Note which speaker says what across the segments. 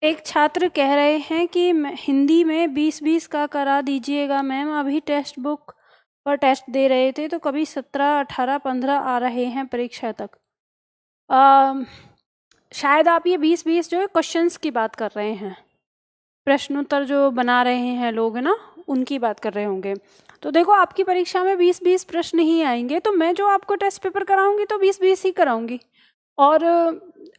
Speaker 1: एक छात्र कह रहे हैं कि हिंदी में 20-20 का करा दीजिएगा मैम, अभी टेक्स्ट बुक पर टेस्ट दे रहे थे तो कभी 17, 18, 15 आ रहे हैं परीक्षा तक। शायद आप ये 20-20 जो है क्वेश्चंस की बात कर रहे हैं, प्रश्नोत्तर जो बना रहे हैं लोग ना, उनकी बात कर रहे होंगे। तो देखो, आपकी परीक्षा में 20-20 प्रश्न ही आएंगे, तो मैं जो आपको टेस्ट पेपर कराऊंगी तो 20-20 ही कराऊंगी। और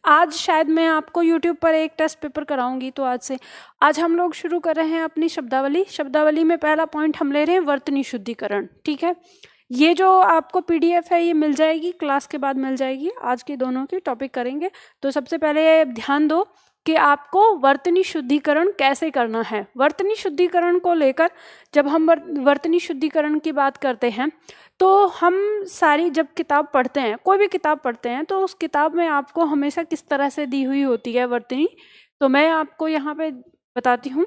Speaker 1: आज शायद मैं आपको YouTube पर एक टेस्ट पेपर कराऊंगी। तो आज हम लोग शुरू कर रहे हैं अपनी शब्दावली में पहला पॉइंट हम ले रहे हैं वर्तनी शुद्धिकरण। ठीक है, ये जो आपको PDF है ये मिल जाएगी, क्लास के बाद मिल जाएगी। आज के दोनों की टॉपिक करेंगे। तो सबसे पहले ध्यान दो कि आपको वर्तनी शुद्धिकरण कैसे करना है। वर्तनी शुद्धिकरण को लेकर जब हम वर्तनी शुद्धिकरण की बात करते हैं तो हम सारी जब किताब पढ़ते हैं, कोई भी किताब पढ़ते हैं, तो उस किताब में आपको हमेशा किस तरह से दी हुई होती है वर्तनी, तो मैं आपको यहाँ पे बताती हूँ।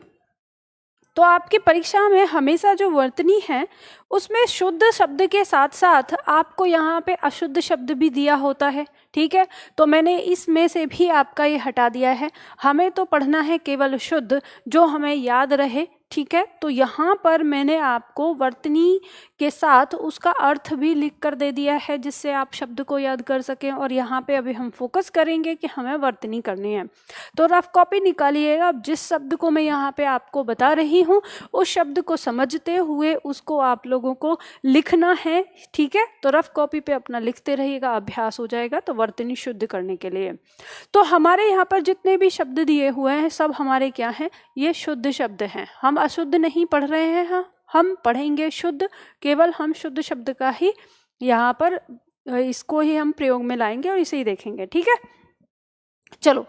Speaker 1: तो आपकी परीक्षा में हमेशा जो वर्तनी है उसमें शुद्ध शब्द के साथ साथ आपको यहाँ पे अशुद्ध शब्द भी दिया होता है। ठीक है, तो मैंने इसमें से भी आपका ये हटा दिया है। हमें तो पढ़ना है केवल शुद्ध, जो हमें याद रहे। ठीक है, तो यहाँ पर मैंने आपको वर्तनी के साथ उसका अर्थ भी लिख कर दे दिया है, जिससे आप शब्द को याद कर सकें। और यहाँ पे अभी हम फोकस करेंगे कि हमें वर्तनी करनी है। तो रफ कॉपी निकालिएगा। अब जिस शब्द को मैं यहाँ पे आपको बता रही हूँ उस शब्द को समझते हुए उसको आप लोगों को लिखना है। ठीक है, तो रफ कॉपी पे अपना लिखते रहिएगा, अभ्यास हो जाएगा। तो वर्तनी शुद्ध करने के लिए तो हमारे यहाँ पर जितने भी शब्द दिए हुए हैं सब हमारे क्या हैं, ये शुद्ध शब्द हैं। हम अशुद्ध नहीं पढ़ रहे हैं, हम पढ़ेंगे शुद्ध। केवल हम शुद्ध शब्द का ही यहाँ पर इसको ही हम प्रयोग में लाएंगे और इसे ही देखेंगे। ठीक है, चलो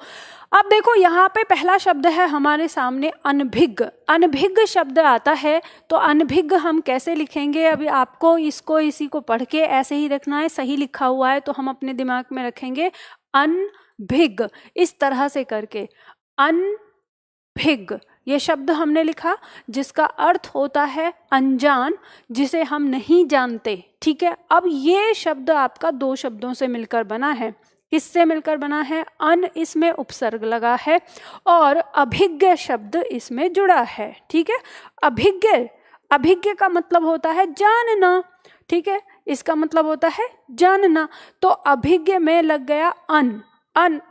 Speaker 1: अब देखो, यहाँ पे पहला शब्द है हमारे सामने अनभिज्ञ। अनभिज्ञ शब्द आता है, तो अनभिज्ञ हम कैसे लिखेंगे? अभी आपको इसी को पढ़ के ऐसे ही रखना है। सही लिखा हुआ है तो हम अपने दिमाग में रखेंगे अनभिज्ञ, इस तरह से करके अनभिज्ञ ये शब्द हमने लिखा, जिसका अर्थ होता है अनजान, जिसे हम नहीं जानते। ठीक है, अब ये शब्द आपका दो शब्दों से मिलकर बना है। किससे मिलकर बना है? अन इसमें उपसर्ग लगा है और अभिज्ञ शब्द इसमें जुड़ा है। ठीक है, अभिज्ञ का मतलब होता है जानना। ठीक है, इसका मतलब होता है जानना। तो अभिज्ञ में लग गया अन। अन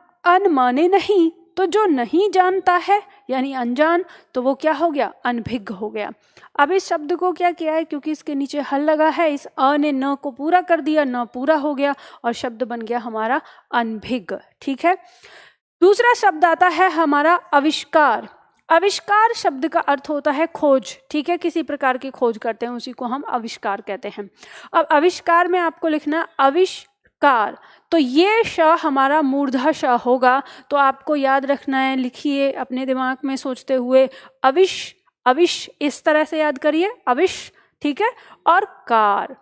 Speaker 1: माने नहीं, तो जो नहीं जानता है यानी अनजान, तो वो क्या हो गया? अनभिज्ञ हो गया। अब इस शब्द को क्या किया है, क्योंकि इसके नीचे हल लगा है, इस अ ने न को पूरा कर दिया, न पूरा हो गया और शब्द बन गया हमारा अनभिज्ञ। ठीक है, दूसरा शब्द आता है हमारा आविष्कार। आविष्कार शब्द का अर्थ होता है खोज। ठीक है, किसी प्रकार की खोज करते हैं उसी को हम आविष्कार कहते हैं। अब आविष्कार में आपको लिखना आविष्कार, तो ये श हमारा मूर्धा श होगा। तो आपको याद रखना है, लिखिए अपने दिमाग में सोचते हुए, अविश इस तरह से याद करिए, अविश। ठीक है, और कार,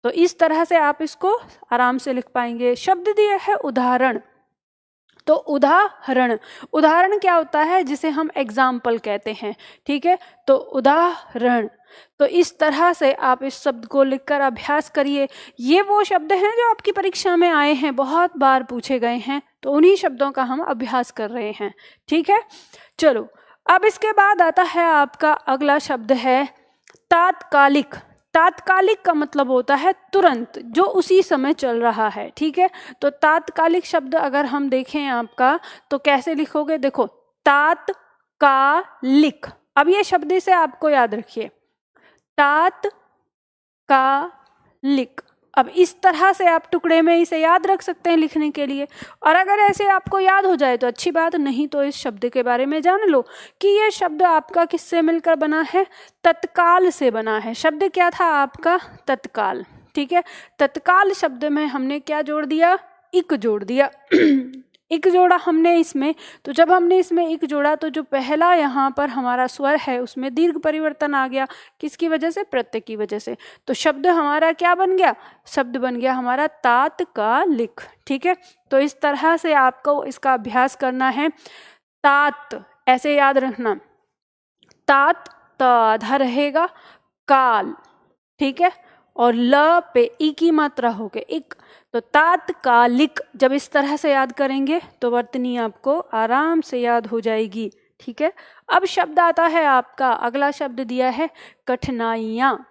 Speaker 1: तो इस तरह से आप इसको आराम से लिख पाएंगे। शब्द दिया है उदाहरण, तो उदाहरण क्या होता है? जिसे हम एग्जाम्पल कहते हैं। ठीक है, तो उदाहरण, तो इस तरह से आप इस शब्द को लिखकर अभ्यास करिए। ये वो शब्द हैं जो आपकी परीक्षा में आए हैं, बहुत बार पूछे गए हैं, तो उन्हीं शब्दों का हम अभ्यास कर रहे हैं। ठीक है, चलो अब इसके बाद आता है आपका अगला शब्द है तात्कालिक। तात्कालिक का मतलब होता है तुरंत, जो उसी समय चल रहा है। ठीक है, तो तात्कालिक शब्द अगर हम देखें आपका, तो कैसे लिखोगे? देखो, तात्कालिक। अब ये शब्द से आपको याद रखिए, तात्कालिक। अब इस तरह से आप टुकड़े में इसे याद रख सकते हैं लिखने के लिए। और अगर ऐसे आपको याद हो जाए तो अच्छी बात, नहीं तो इस शब्द के बारे में जान लो कि यह शब्द आपका किससे मिलकर बना है? तत्काल से बना है। शब्द क्या था आपका? तत्काल। ठीक है, तत्काल शब्द में हमने क्या जोड़ दिया? इक जोड़ दिया। इक जोड़ा हमने इसमें, तो जब हमने इसमें इक जोड़ा तो जो पहला यहाँ पर हमारा स्वर है उसमें दीर्घ परिवर्तन आ गया। किसकी वजह से? प्रत्यय की वजह से। तो शब्द हमारा क्या बन गया? शब्द बन गया हमारा तात्कालिक। ठीक है, तो इस तरह से आपको इसका अभ्यास करना है। तात ऐसे याद रखना, तात त आधा रहेगा, काल। ठीक है, और ल पे ई की मात्रा हो गई इक, तो तात्कालिक। जब इस तरह से याद करेंगे तो वर्तनी आपको आराम से याद हो जाएगी। ठीक है। अब शब्द आता है आपका, अगला शब्द दिया है कठिनाइयाँ।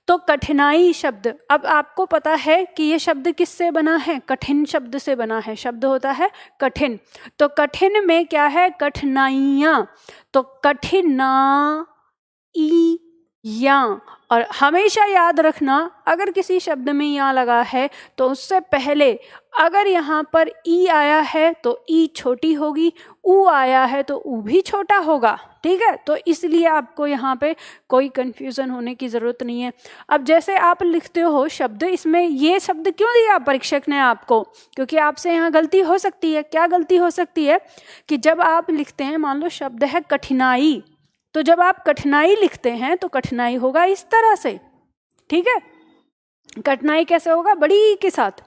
Speaker 1: तो कठिनाई शब्द, अब आपको पता है कि ये शब्द किससे बना है? कठिन शब्द से बना है। शब्द होता है कठिन, तो कठिन में क्या है? कठिनाइयाँ। तो कठिनाइयाँ। और हमेशा याद रखना, अगर किसी शब्द में या लगा है तो उससे पहले अगर यहाँ पर ई आया है तो ई छोटी होगी, ऊ आया है तो ऊ भी छोटा होगा, ठीक है। तो इसलिए आपको यहाँ पे कोई कंफ्यूजन होने की ज़रूरत नहीं है। अब जैसे आप लिखते हो शब्द, इसमें ये शब्द क्यों दिया परीक्षक ने आपको? क्योंकि आपसे यहाँ गलती हो सकती है। क्या गलती हो सकती है कि जब आप लिखते हैं, मान लो शब्द है कठिनाई, तो जब आप कठिनाई लिखते हैं तो कठिनाई होगा इस तरह से, ठीक है। कठिनाई कैसे होगा? बड़ी के साथ।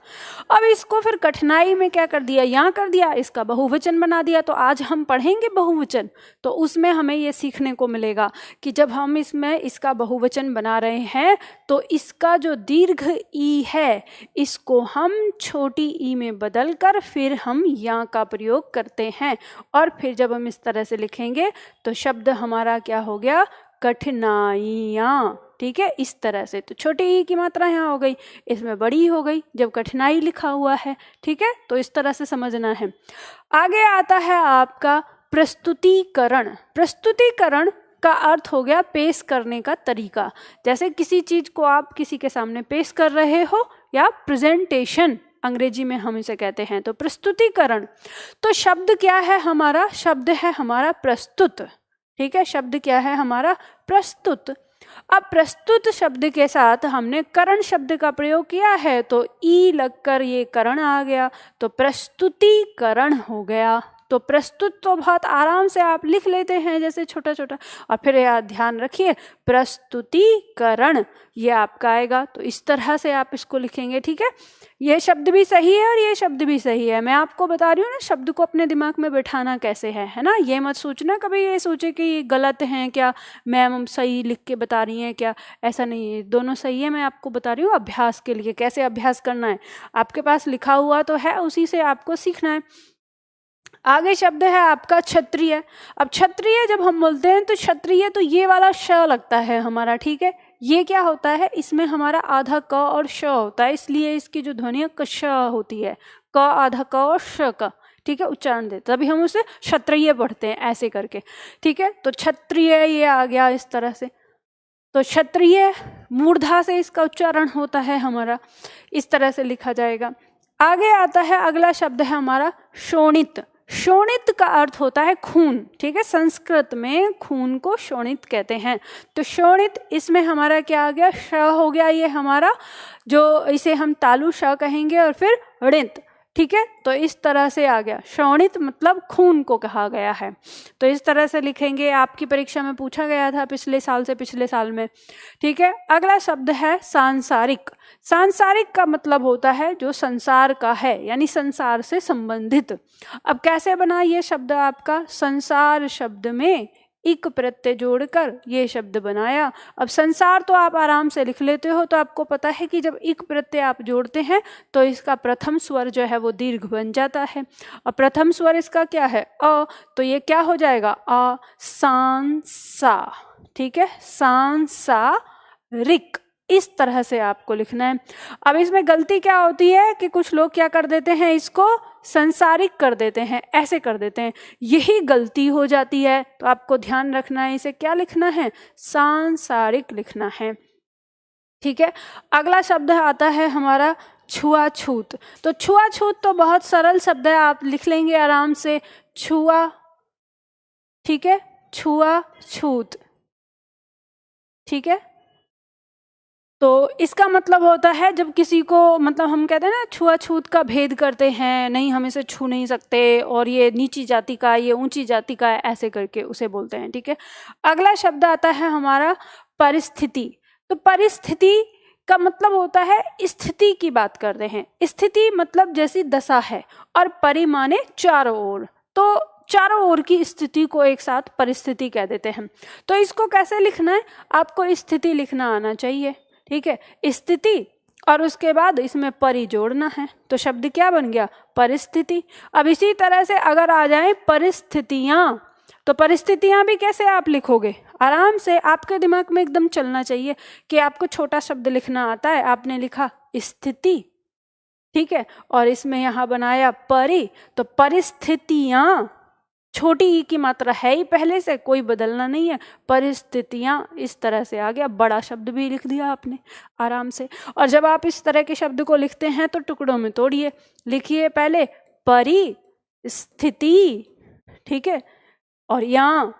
Speaker 1: अब इसको फिर कठिनाई में क्या कर दिया? यहाँ कर दिया, इसका बहुवचन बना दिया। तो आज हम पढ़ेंगे बहुवचन, तो उसमें हमें ये सीखने को मिलेगा कि जब हम इसमें इसका बहुवचन बना रहे हैं तो इसका जो दीर्घ ई है इसको हम छोटी ई में बदल कर फिर हम यहाँ का प्रयोग करते हैं, और फिर जब हम इस तरह से लिखेंगे तो शब्द हमारा क्या हो गया? कठिनाइयाँ, ठीक है, इस तरह से। तो छोटी ई की मात्रा यहाँ हो गई, इसमें बड़ी हो गई जब कठिनाई लिखा हुआ है, ठीक है। तो इस तरह से समझना है। आगे आता है आपका प्रस्तुतिकरण। प्रस्तुतिकरण का अर्थ हो गया पेश करने का तरीका। जैसे किसी चीज को आप किसी के सामने पेश कर रहे हो, या प्रेजेंटेशन अंग्रेजी में हम इसे कहते हैं, तो प्रस्तुतिकरण। तो शब्द क्या है हमारा? शब्द है हमारा प्रस्तुत, ठीक है। शब्द क्या है हमारा? प्रस्तुत। अब प्रस्तुत शब्द के साथ हमने करण शब्द का प्रयोग किया है, तो ई लगकर ये करण आ गया, तो प्रस्तुतिकरण हो गया। तो प्रस्तुत तो बहुत आराम से आप लिख लेते हैं जैसे छोटा छोटा, और फिर यार ध्यान रखिए प्रस्तुतिकरण ये आपका आएगा। तो इस तरह से आप इसको लिखेंगे, ठीक है। ये शब्द भी सही है और ये शब्द भी सही है। मैं आपको बता रही हूँ ना शब्द को अपने दिमाग में बैठाना कैसे है ना। ये मत सोचना कभी ये सोचे कि ये गलत हैं क्या, मैम सही लिख के बता रही हैं क्या, ऐसा नहीं है, दोनों सही है। मैं आपको बता रही हूँ अभ्यास के लिए कैसे अभ्यास करना है। आपके पास लिखा हुआ तो है, उसी से आपको सीखना है। आगे शब्द है आपका क्षत्रिय। अब क्षत्रिय जब हम बोलते हैं तो क्षत्रिय, तो ये वाला श लगता है हमारा, ठीक है। ये क्या होता है? इसमें हमारा आधा क और श होता है, इसलिए इसकी जो ध्वनि है कश होती है, क आधा क और श का, ठीक है, उच्चारण देते, तभी हम उसे क्षत्रिय पढ़ते हैं ऐसे करके, ठीक है। तो क्षत्रिय ये आ गया इस तरह से। तो क्षत्रिय मूर्धा से इसका उच्चारण होता है हमारा, इस तरह से लिखा जाएगा। आगे आता है अगला शब्द है हमारा शोणित। शोणित का अर्थ होता है खून, ठीक है। संस्कृत में खून को शोणित कहते हैं। तो शोणित, इसमें हमारा क्या आ गया? श हो गया ये हमारा, जो इसे हम तालु श कहेंगे, और फिर ऋत, ठीक है। तो इस तरह से आ गया शोणित, मतलब खून को कहा गया है। तो इस तरह से लिखेंगे, आपकी परीक्षा में पूछा गया था पिछले साल से पिछले साल में, ठीक है। अगला शब्द है सांसारिक। सांसारिक का मतलब होता है जो संसार का है, यानी संसार से संबंधित। अब कैसे बना ये शब्द आपका? संसार शब्द में इक प्रत्यय जोड़कर ये शब्द बनाया। अब संसार तो आप आराम से लिख लेते हो, तो आपको पता है कि जब इक प्रत्यय आप जोड़ते हैं तो इसका प्रथम स्वर जो है वो दीर्घ बन जाता है, और प्रथम स्वर इसका क्या है? अ। तो ये क्या हो जाएगा? अ सांसा, ठीक है, सांसारिक, इस तरह से आपको लिखना है। अब इसमें गलती क्या होती है कि कुछ लोग क्या कर देते हैं, इसको संसारिक कर देते हैं, ऐसे कर देते हैं, यही गलती हो जाती है। तो आपको ध्यान रखना है, इसे क्या लिखना है? सांसारिक लिखना है, ठीक है। अगला शब्द आता है हमारा छुआछूत। तो छुआछूत तो बहुत सरल शब्द है, आप लिख लेंगे आराम से, छुआ, ठीक है, छुआछूत, ठीक है। तो इसका मतलब होता है जब किसी को, मतलब हम कहते हैं ना छुआछूत का भेद करते हैं, नहीं हम इसे छू नहीं सकते, और ये नीची जाति का, ये ऊंची जाति का, ऐसे करके उसे बोलते हैं, ठीक है। अगला शब्द आता है हमारा परिस्थिति। तो परिस्थिति का मतलब होता है स्थिति की बात करते हैं। स्थिति मतलब जैसी दशा है, और परि माने चारों ओर, तो चारों ओर की स्थिति को एक साथ परिस्थिति कह देते हैं। तो इसको कैसे लिखना है? आपको स्थिति लिखना आना चाहिए, ठीक है, स्थिति, और उसके बाद इसमें परि जोड़ना है, तो शब्द क्या बन गया? परिस्थिति। अब इसी तरह से अगर आ जाए परिस्थितियाँ, तो परिस्थितियां भी कैसे आप लिखोगे, आराम से आपके दिमाग में एकदम चलना चाहिए कि आपको छोटा शब्द लिखना आता है। आपने लिखा स्थिति, ठीक है, और इसमें यहाँ बनाया परि, तो परिस्थितियां, छोटी ई की मात्रा है ही पहले से, कोई बदलना नहीं है, परिस्थितियां इस तरह से आ गया। बड़ा शब्द भी लिख दिया आपने आराम से। और जब आप इस तरह के शब्द को लिखते हैं तो टुकड़ों में तोड़िए, लिखिए पहले परिस्थिति, ठीक है, और यहाँ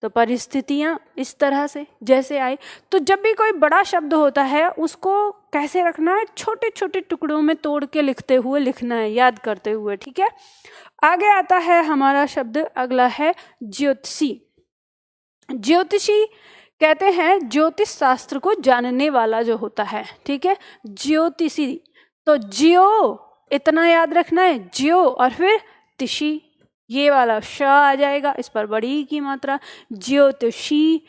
Speaker 1: तो परिस्थितियां इस तरह से जैसे आई। तो जब भी कोई बड़ा शब्द होता है उसको कैसे रखना है, छोटे छोटे टुकड़ों में तोड़ के लिखते हुए लिखना है, याद करते हुए, ठीक है। आगे आता है हमारा शब्द, अगला है ज्योतिषी। ज्योतिषी कहते हैं ज्योतिष शास्त्र को जानने वाला जो होता है, ठीक है, ज्योतिषी। तो ज्यो इतना याद रखना है, ज्यो, और फिर तिशी, ये वाला श आ जाएगा, इस पर बड़ी ई की मात्रा, ज्योतिषी,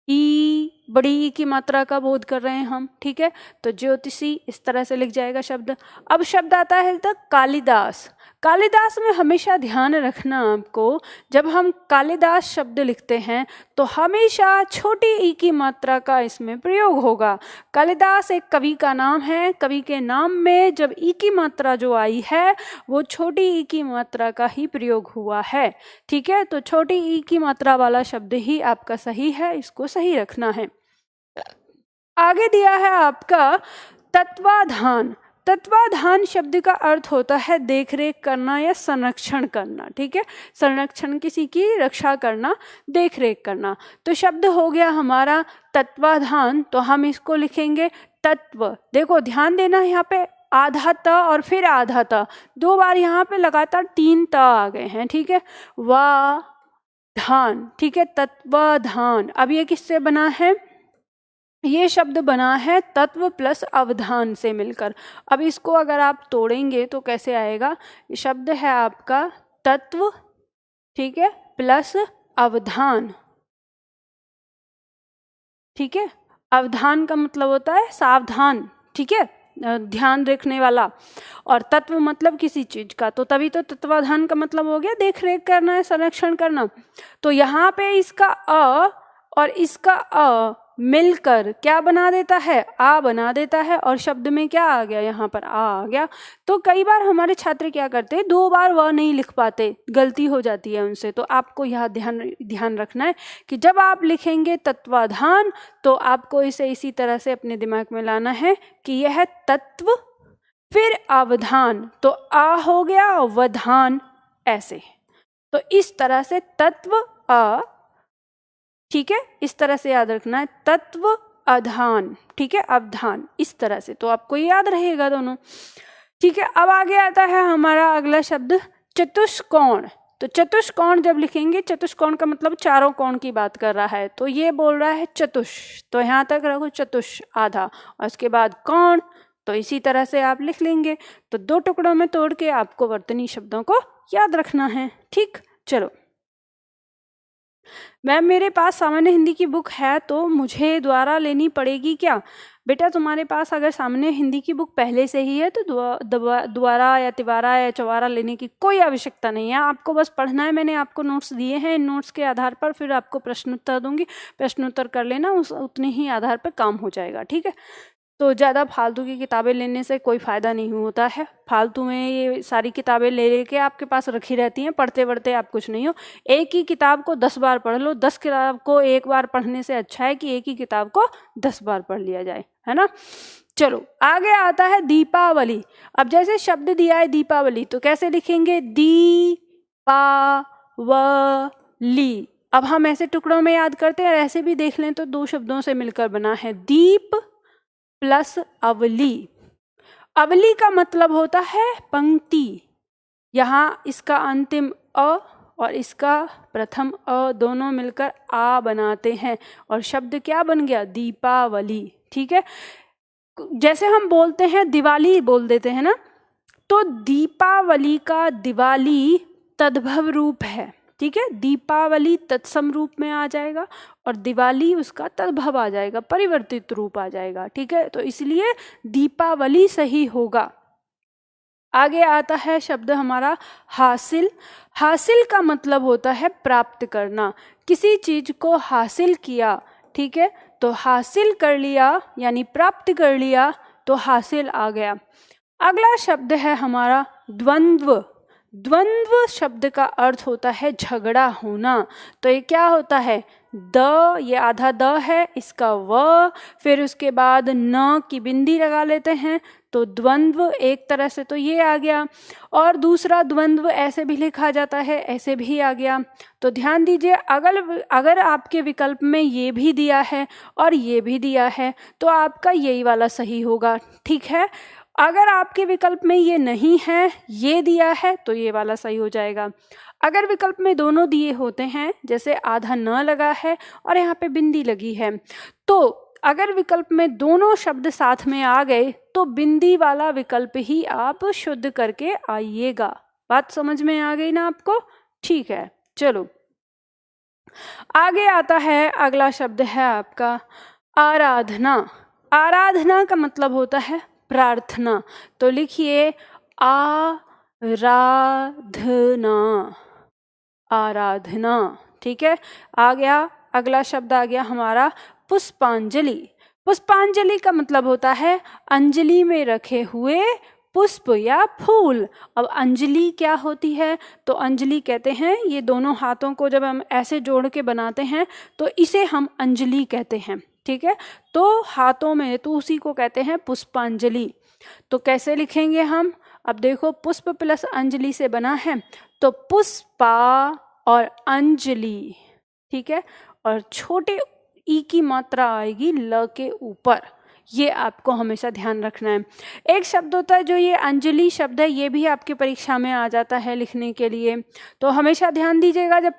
Speaker 1: ई बड़ी ई की मात्रा का बोध कर रहे हैं हम, ठीक है। तो ज्योतिषी इस तरह से लिख जाएगा शब्द। अब शब्द आता है द कालिदास। कालिदास में हमेशा ध्यान रखना आपको, जब हम कालिदास शब्द लिखते हैं तो हमेशा छोटी ई की मात्रा का इसमें प्रयोग होगा। कालिदास एक कवि का नाम है, कवि के नाम में जब ई की मात्रा जो आई है वो छोटी ई की मात्रा का ही प्रयोग हुआ है, ठीक है। तो छोटी ई की मात्रा वाला शब्द ही आपका सही है, इसको सही रखना है। आगे दिया है आपका तत्वाधान। तत्वाधान शब्द का अर्थ होता है देखरेख करना या संरक्षण करना, ठीक है, संरक्षण, किसी की रक्षा करना, देखरेख करना। तो शब्द हो गया हमारा तत्वाधान, तो हम इसको लिखेंगे तत्व। देखो ध्यान देना, यहाँ पे आधा त और फिर आधा त, दो बार यहाँ पे लगातार 3 त आ गए हैं, ठीक है, वा धान, ठीक है, तत्वाधान। अब ये किससे बना है, ये शब्द बना है तत्व प्लस अवधान से मिलकर। अब इसको अगर आप तोड़ेंगे तो कैसे आएगा, ये शब्द है आपका तत्व, ठीक है, प्लस अवधान, ठीक है। अवधान का मतलब होता है सावधान, ठीक है, ध्यान रखने वाला, और तत्व मतलब किसी चीज का, तो तभी तो तत्वाधान का मतलब हो गया देख रेख करना है, संरक्षण करना। तो यहाँ पे इसका अ और इसका अ मिलकर क्या बना देता है, आ बना देता है, और शब्द में क्या आ गया, यहाँ पर आ गया। तो कई बार हमारे छात्र क्या करते हैं, 2 बार वह नहीं लिख पाते, गलती हो जाती है उनसे। तो आपको यह ध्यान रखना है कि जब आप लिखेंगे तत्वाधान तो आपको इसे इसी तरह से अपने दिमाग में लाना है कि यह तत्व फिर अवधान, तो आ हो गया वधान, ऐसे। तो इस तरह से तत्व अ, ठीक है, इस तरह से याद रखना है, तत्व अधान, ठीक है, अवधान, इस तरह से, तो आपको याद रहेगा दोनों, ठीक है। अब आगे आता है हमारा अगला शब्द चतुष्कोण। तो चतुष्कोण जब लिखेंगे, चतुष्कोण का मतलब चारों कोण की बात कर रहा है, तो ये बोल रहा है चतुष, तो यहाँ तक रखो चतुष आधा, और उसके बाद कोण, तो इसी तरह से आप लिख लेंगे। तो 2 टुकड़ों में तोड़ के आपको वर्तनी शब्दों को याद रखना है, ठीक। चलो मैम मेरे पास सामान्य हिंदी की बुक है तो मुझे द्वारा लेनी पड़ेगी क्या? बेटा तुम्हारे पास अगर सामान्य हिंदी की बुक पहले से ही है तो द्वारा या तिवारा या चवारा लेने की कोई आवश्यकता नहीं है, आपको बस पढ़ना है। मैंने आपको नोट्स दिए हैं, इन नोट्स के आधार पर फिर आपको प्रश्न उत्तर दूंगी, प्रश्न उत्तर कर लेना, उतने ही आधार पर काम हो जाएगा, ठीक है। तो ज़्यादा फालतू की किताबें लेने से कोई फ़ायदा नहीं होता है। फालतू में ये सारी किताबें ले लेके आपके पास रखी रहती हैं, पढ़ते पढ़ते आप कुछ नहीं हो। एक ही किताब को 10 बार पढ़ लो, 10 किताब को एक बार पढ़ने से अच्छा है कि एक ही किताब को 10 बार पढ़ लिया जाए, है ना। चलो आगे आता है दीपावली। अब जैसे शब्द दिया है दीपावली तो कैसे लिखेंगे, दी-पा-व-ली। अब हम ऐसे टुकड़ों में याद करते हैं, ऐसे भी देख लें तो 2 शब्दों से मिलकर बना है दीप प्लस अवली। अवली का मतलब होता है पंक्ति। यहाँ इसका अंतिम अ और इसका प्रथम अ दोनों मिलकर आ बनाते हैं और शब्द क्या बन गया, दीपावली, ठीक है। जैसे हम बोलते हैं दिवाली बोल देते हैं ना, तो दीपावली का दिवाली तद्भव रूप है, ठीक है। दीपावली तत्सम रूप में आ जाएगा और दिवाली उसका तद्भव आ जाएगा, परिवर्तित रूप आ जाएगा, ठीक है। तो इसलिए दीपावली सही होगा। आगे आता है शब्द हमारा हासिल। हासिल का मतलब होता है प्राप्त करना, किसी चीज को हासिल किया, ठीक है, तो हासिल कर लिया यानी प्राप्त कर लिया, तो हासिल आ गया। अगला शब्द है हमारा द्वंद्व। द्वंद्व शब्द का अर्थ होता है झगड़ा होना। तो ये क्या होता है, द, ये आधा द है, इसका व, फिर उसके बाद न की बिंदी लगा लेते हैं, तो द्वंद्व एक तरह से तो ये आ गया। और दूसरा द्वंद्व ऐसे भी लिखा जाता है, ऐसे भी आ गया। तो ध्यान दीजिए, अगर आपके विकल्प में ये भी दिया है और ये भी दिया है तो आपका यही वाला सही होगा, ठीक है। अगर आपके विकल्प में ये नहीं है, ये दिया है, तो ये वाला सही हो जाएगा। अगर विकल्प में दोनों दिए होते हैं, जैसे आधा न लगा है और यहाँ पे बिंदी लगी है, तो अगर विकल्प में दोनों शब्द साथ में आ गए तो बिंदी वाला विकल्प ही आप शुद्ध करके आइएगा। बात समझ में आ गई ना आपको? ठीक है, चलो आगे आता है। अगला शब्द है आपका आराधना। आराधना का मतलब होता है प्रार्थना। तो लिखिए आराधना, आराधना, ठीक है। आ गया, अगला शब्द आ गया हमारा पुष्पांजलि। पुष्पांजलि का मतलब होता है अंजलि में रखे हुए पुष्प या फूल। अब अंजलि क्या होती है, तो अंजलि कहते हैं ये दोनों हाथों को जब हम ऐसे जोड़ के बनाते हैं तो इसे हम अंजलि कहते हैं, ठीक है। तो हाथों में, तो उसी को कहते हैं पुष्पांजलि। तो कैसे लिखेंगे हम, अब देखो पुष्प प्लस अंजलि से बना है, तो पुष्पा और अंजलि, ठीक है, और छोटे ई की मात्रा आएगी ल के ऊपर, ये आपको हमेशा ध्यान रखना है। एक शब्द होता है जो ये अंजलि शब्द है, ये भी आपकी परीक्षा में आ जाता है लिखने के लिए, तो हमेशा ध्यान दीजिएगा जब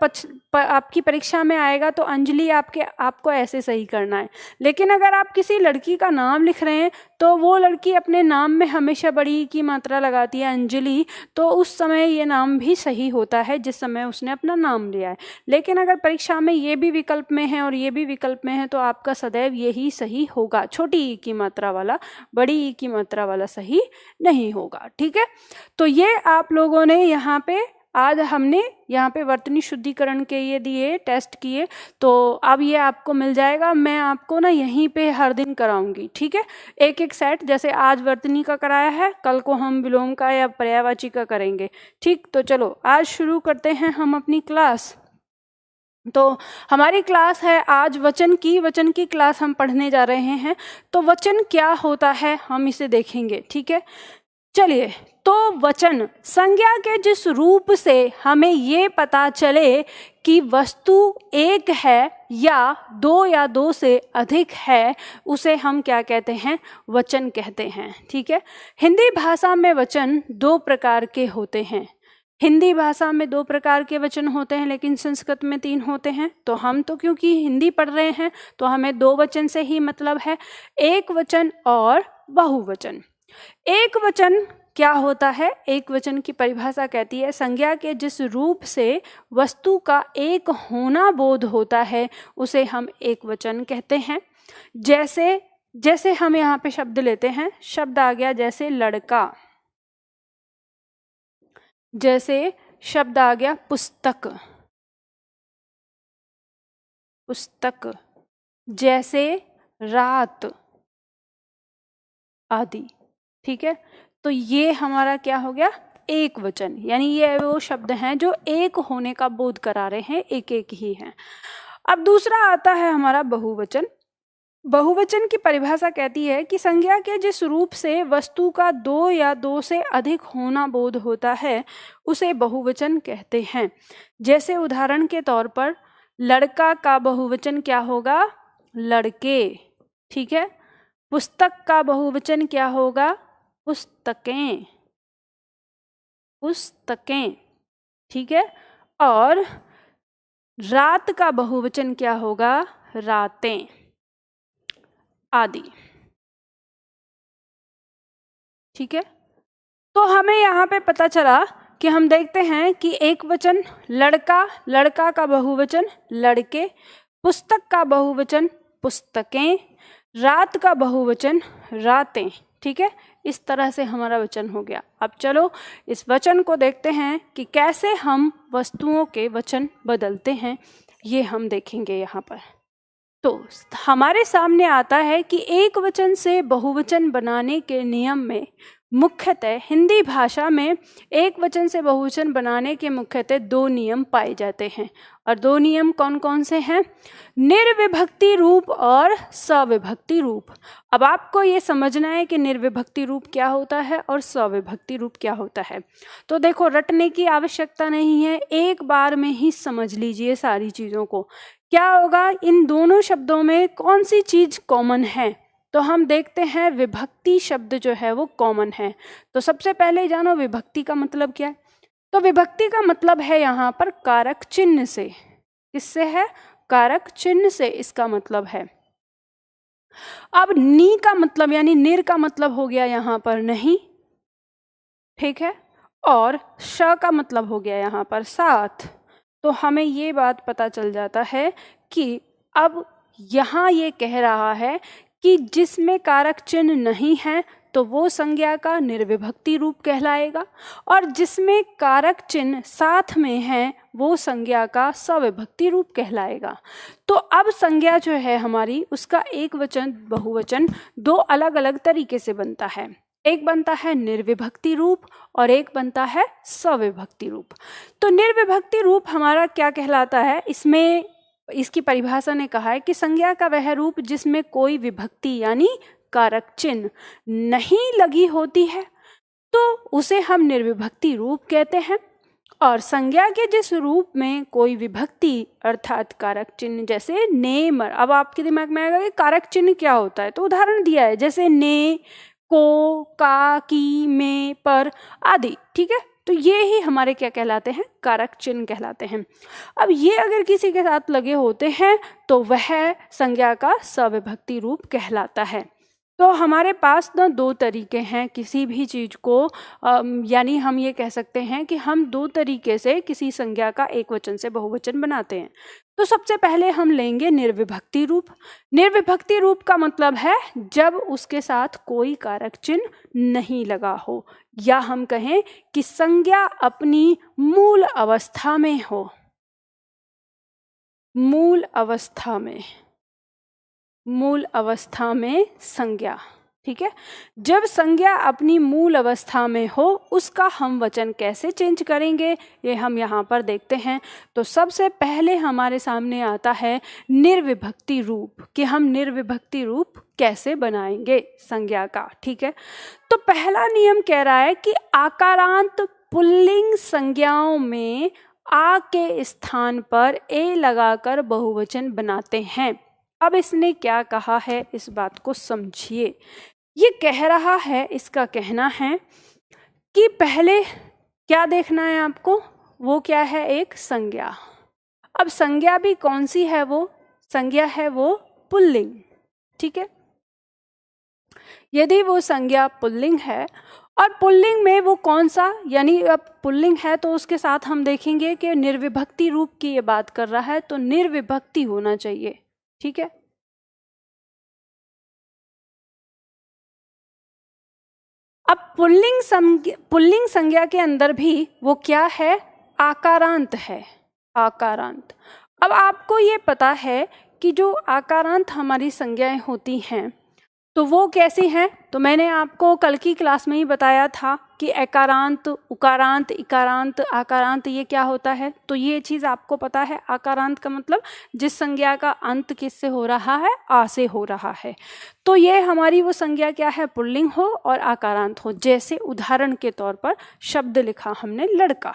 Speaker 1: आपकी परीक्षा में आएगा तो अंजलि आपको ऐसे सही करना है। लेकिन अगर आप किसी लड़की का नाम लिख रहे हैं तो वो लड़की अपने नाम में हमेशा बड़ी की मात्रा लगाती है अंजलि, तो उस समय ये नाम भी सही होता है जिस समय उसने अपना नाम लिया है। लेकिन अगर परीक्षा में ये भी विकल्प में है और ये भी विकल्प में है तो आपका सदैव यही सही होगा, छोटी ई की मात्रा वाला, बड़ी ई की मात्रा वाला सही नहीं होगा, ठीक है। तो ये आप लोगों ने यहाँ पे, आज हमने यहाँ पे वर्तनी शुद्धिकरण के ये दिए, टेस्ट किए, तो अब ये आपको मिल जाएगा। मैं आपको ना यहीं पे हर दिन कराऊंगी, ठीक है, एक एक सेट। जैसे आज वर्तनी का कराया है, कल को हम विलोम का या पर्यायवाची का करेंगे, ठीक। तो चलो आज शुरू करते हैं हम अपनी क्लास। तो हमारी क्लास है आज वचन की क्लास हम पढ़ने जा रहे हैं। तो वचन क्या होता है हम इसे देखेंगे, ठीक है। चलिए, तो वचन संज्ञा के जिस रूप से हमें ये पता चले कि वस्तु एक है या दो से अधिक है, उसे हम क्या कहते हैं, वचन कहते हैं, ठीक है। हिंदी भाषा में वचन दो प्रकार के होते हैं। हिंदी भाषा में दो प्रकार के वचन होते हैं, लेकिन संस्कृत में 3 होते हैं। तो हम तो क्योंकि हिंदी पढ़ रहे हैं तो हमें 2 वचन से ही मतलब है, एक वचन और बहुवचन। एक वचन क्या होता है, एक वचन की परिभाषा कहती है संज्ञा के जिस रूप से वस्तु का एक होना बोध होता है उसे हम एक वचन कहते हैं। जैसे हम यहाँ पे शब्द लेते हैं, शब्द आ गया जैसे लड़का, जैसे शब्द आ गया पुस्तक, पुस्तक, जैसे रात आदि, ठीक है। तो ये हमारा क्या हो गया, एक वचन, यानी ये वो शब्द हैं जो एक होने का बोध करा रहे हैं, एक एक ही हैं। अब दूसरा आता है हमारा बहुवचन। बहुवचन की परिभाषा कहती है कि संज्ञा के जिस रूप से वस्तु का 2 या 2 से अधिक होना बोध होता है उसे बहुवचन कहते हैं। जैसे उदाहरण के तौर पर लड़का का बहुवचन क्या होगा, लड़के, ठीक है। पुस्तक का बहुवचन क्या होगा, पुस्तकें, पुस्तकें, ठीक है। और रात का बहुवचन क्या होगा, रातें आदि, ठीक है। तो हमें यहाँ पे पता चला कि हम देखते हैं कि एक वचन लड़का, लड़का का बहुवचन लड़के, पुस्तक का बहुवचन पुस्तकें, रात का बहुवचन रातें, ठीक है, इस तरह से हमारा वचन हो गया। अब चलो इस वचन को देखते हैं कि कैसे हम वस्तुओं के वचन बदलते हैं, ये हम देखेंगे यहाँ पर। तो हमारे सामने आता है कि एक वचन से बहुवचन बनाने के नियम में मुख्यतः हिंदी भाषा में एक वचन से बहुवचन बनाने के मुख्यतः 2 नियम पाए जाते हैं। और 2 नियम कौन कौन से हैं? निर्विभक्ति रूप और सविभक्ति रूप। अब आपको ये समझना है कि निर्विभक्ति रूप क्या होता है और सविभक्ति रूप क्या होता है। तो देखो, रटने की आवश्यकता नहीं है, एक बार में ही समझ लीजिए सारी चीज़ों को। क्या होगा, इन दोनों शब्दों में कौन सी चीज़ कॉमन है? तो हम देखते हैं विभक्ति शब्द जो है वो कॉमन है। तो सबसे पहले जानो विभक्ति का मतलब क्या है। तो विभक्ति का मतलब है यहाँ पर कारक चिन्ह से। किससे है? कारक चिन्ह से इसका मतलब है। अब नी का मतलब यानी निर का मतलब हो गया यहाँ पर नहीं, ठीक है, और श का मतलब हो गया यहाँ पर साथ। तो हमें ये बात पता चल जाता है कि अब यहाँ ये कह रहा है कि जिसमें कारक चिन्ह नहीं है तो वो संज्ञा का निर्विभक्ति रूप कहलाएगा, और जिसमें कारक चिन्ह साथ में है वो संज्ञा का सविभक्ति रूप कहलाएगा। तो अब संज्ञा जो है हमारी, उसका एक वचन बहुवचन 2 अलग अलग तरीके से बनता है। एक बनता है निर्विभक्ति रूप और एक बनता है सविभक्ति रूप। तो निर्विभक्ति रूप हमारा क्या कहलाता है? इसमें इसकी परिभाषा ने कहा है कि संज्ञा का वह रूप जिसमें कोई विभक्ति यानी कारक चिन्ह नहीं लगी होती है, तो उसे हम निर्विभक्ति रूप कहते हैं। और संज्ञा के जिस रूप में कोई विभक्ति अर्थात कारक चिन्ह, जैसे ने मर, अब आपके दिमाग में आएगा कि कारक चिन्ह क्या होता है, तो उदाहरण दिया है जैसे ने, को, का, की, में, पर आदि, ठीक है। तो ये ही हमारे क्या कहलाते हैं? कारक चिन्ह कहलाते हैं। अब ये अगर किसी के साथ लगे होते हैं तो वह संज्ञा का सविभक्ति रूप कहलाता है। तो हमारे पास ना 2 तरीके हैं किसी भी चीज़ को, यानी हम ये कह सकते हैं कि हम 2 तरीके से किसी संज्ञा का एक वचन से बहुवचन बनाते हैं। तो सबसे पहले हम लेंगे निर्विभक्ति रूप। निर्विभक्ति रूप का मतलब है जब उसके साथ कोई कारक चिन्ह नहीं लगा हो, या हम कहें कि संज्ञा अपनी मूल अवस्था में हो। मूल अवस्था में संज्ञा, ठीक है। जब संज्ञा अपनी मूल अवस्था में हो उसका हम वचन कैसे चेंज करेंगे, ये हम यहाँ पर देखते हैं। तो सबसे पहले हमारे सामने आता है निर्विभक्ति रूप, कि हम निर्विभक्ति रूप कैसे बनाएंगे संज्ञा का, ठीक है। तो पहला नियम कह रहा है कि आकारांत पुल्लिंग संज्ञाओं में आ के स्थान पर ए लगाकर बहुवचन बनाते हैं। अब इसने क्या कहा है, इस बात को समझिए। ये कह रहा है, इसका कहना है कि पहले क्या देखना है आपको, वो क्या है? एक संज्ञा। अब संज्ञा भी कौन सी है? वो संज्ञा है वो पुल्लिंग, ठीक है। यदि वो संज्ञा पुल्लिंग है, और पुल्लिंग में वो कौन सा, यानी अब पुल्लिंग है तो उसके साथ हम देखेंगे कि निर्विभक्ति रूप की ये बात कर रहा है, तो निर्विभक्ति होना चाहिए, ठीक है। अब पुल्लिंग संज्ञा के अंदर भी वो क्या है? आकारांत है, आकारांत। अब आपको ये पता है कि जो आकारांत हमारी संज्ञाएं होती हैं तो वो कैसी हैं? तो मैंने आपको कल की क्लास में ही बताया था कि एकारांत, उकारांत, इकारांत, आकारांत, ये क्या होता है। तो ये चीज़ आपको पता है। आकारांत का मतलब जिस संज्ञा का अंत किससे हो रहा है? आ से हो रहा है। तो ये हमारी वो संज्ञा क्या है? पुल्लिंग हो और आकारांत हो। जैसे उदाहरण के तौर पर शब्द लिखा हमने लड़का,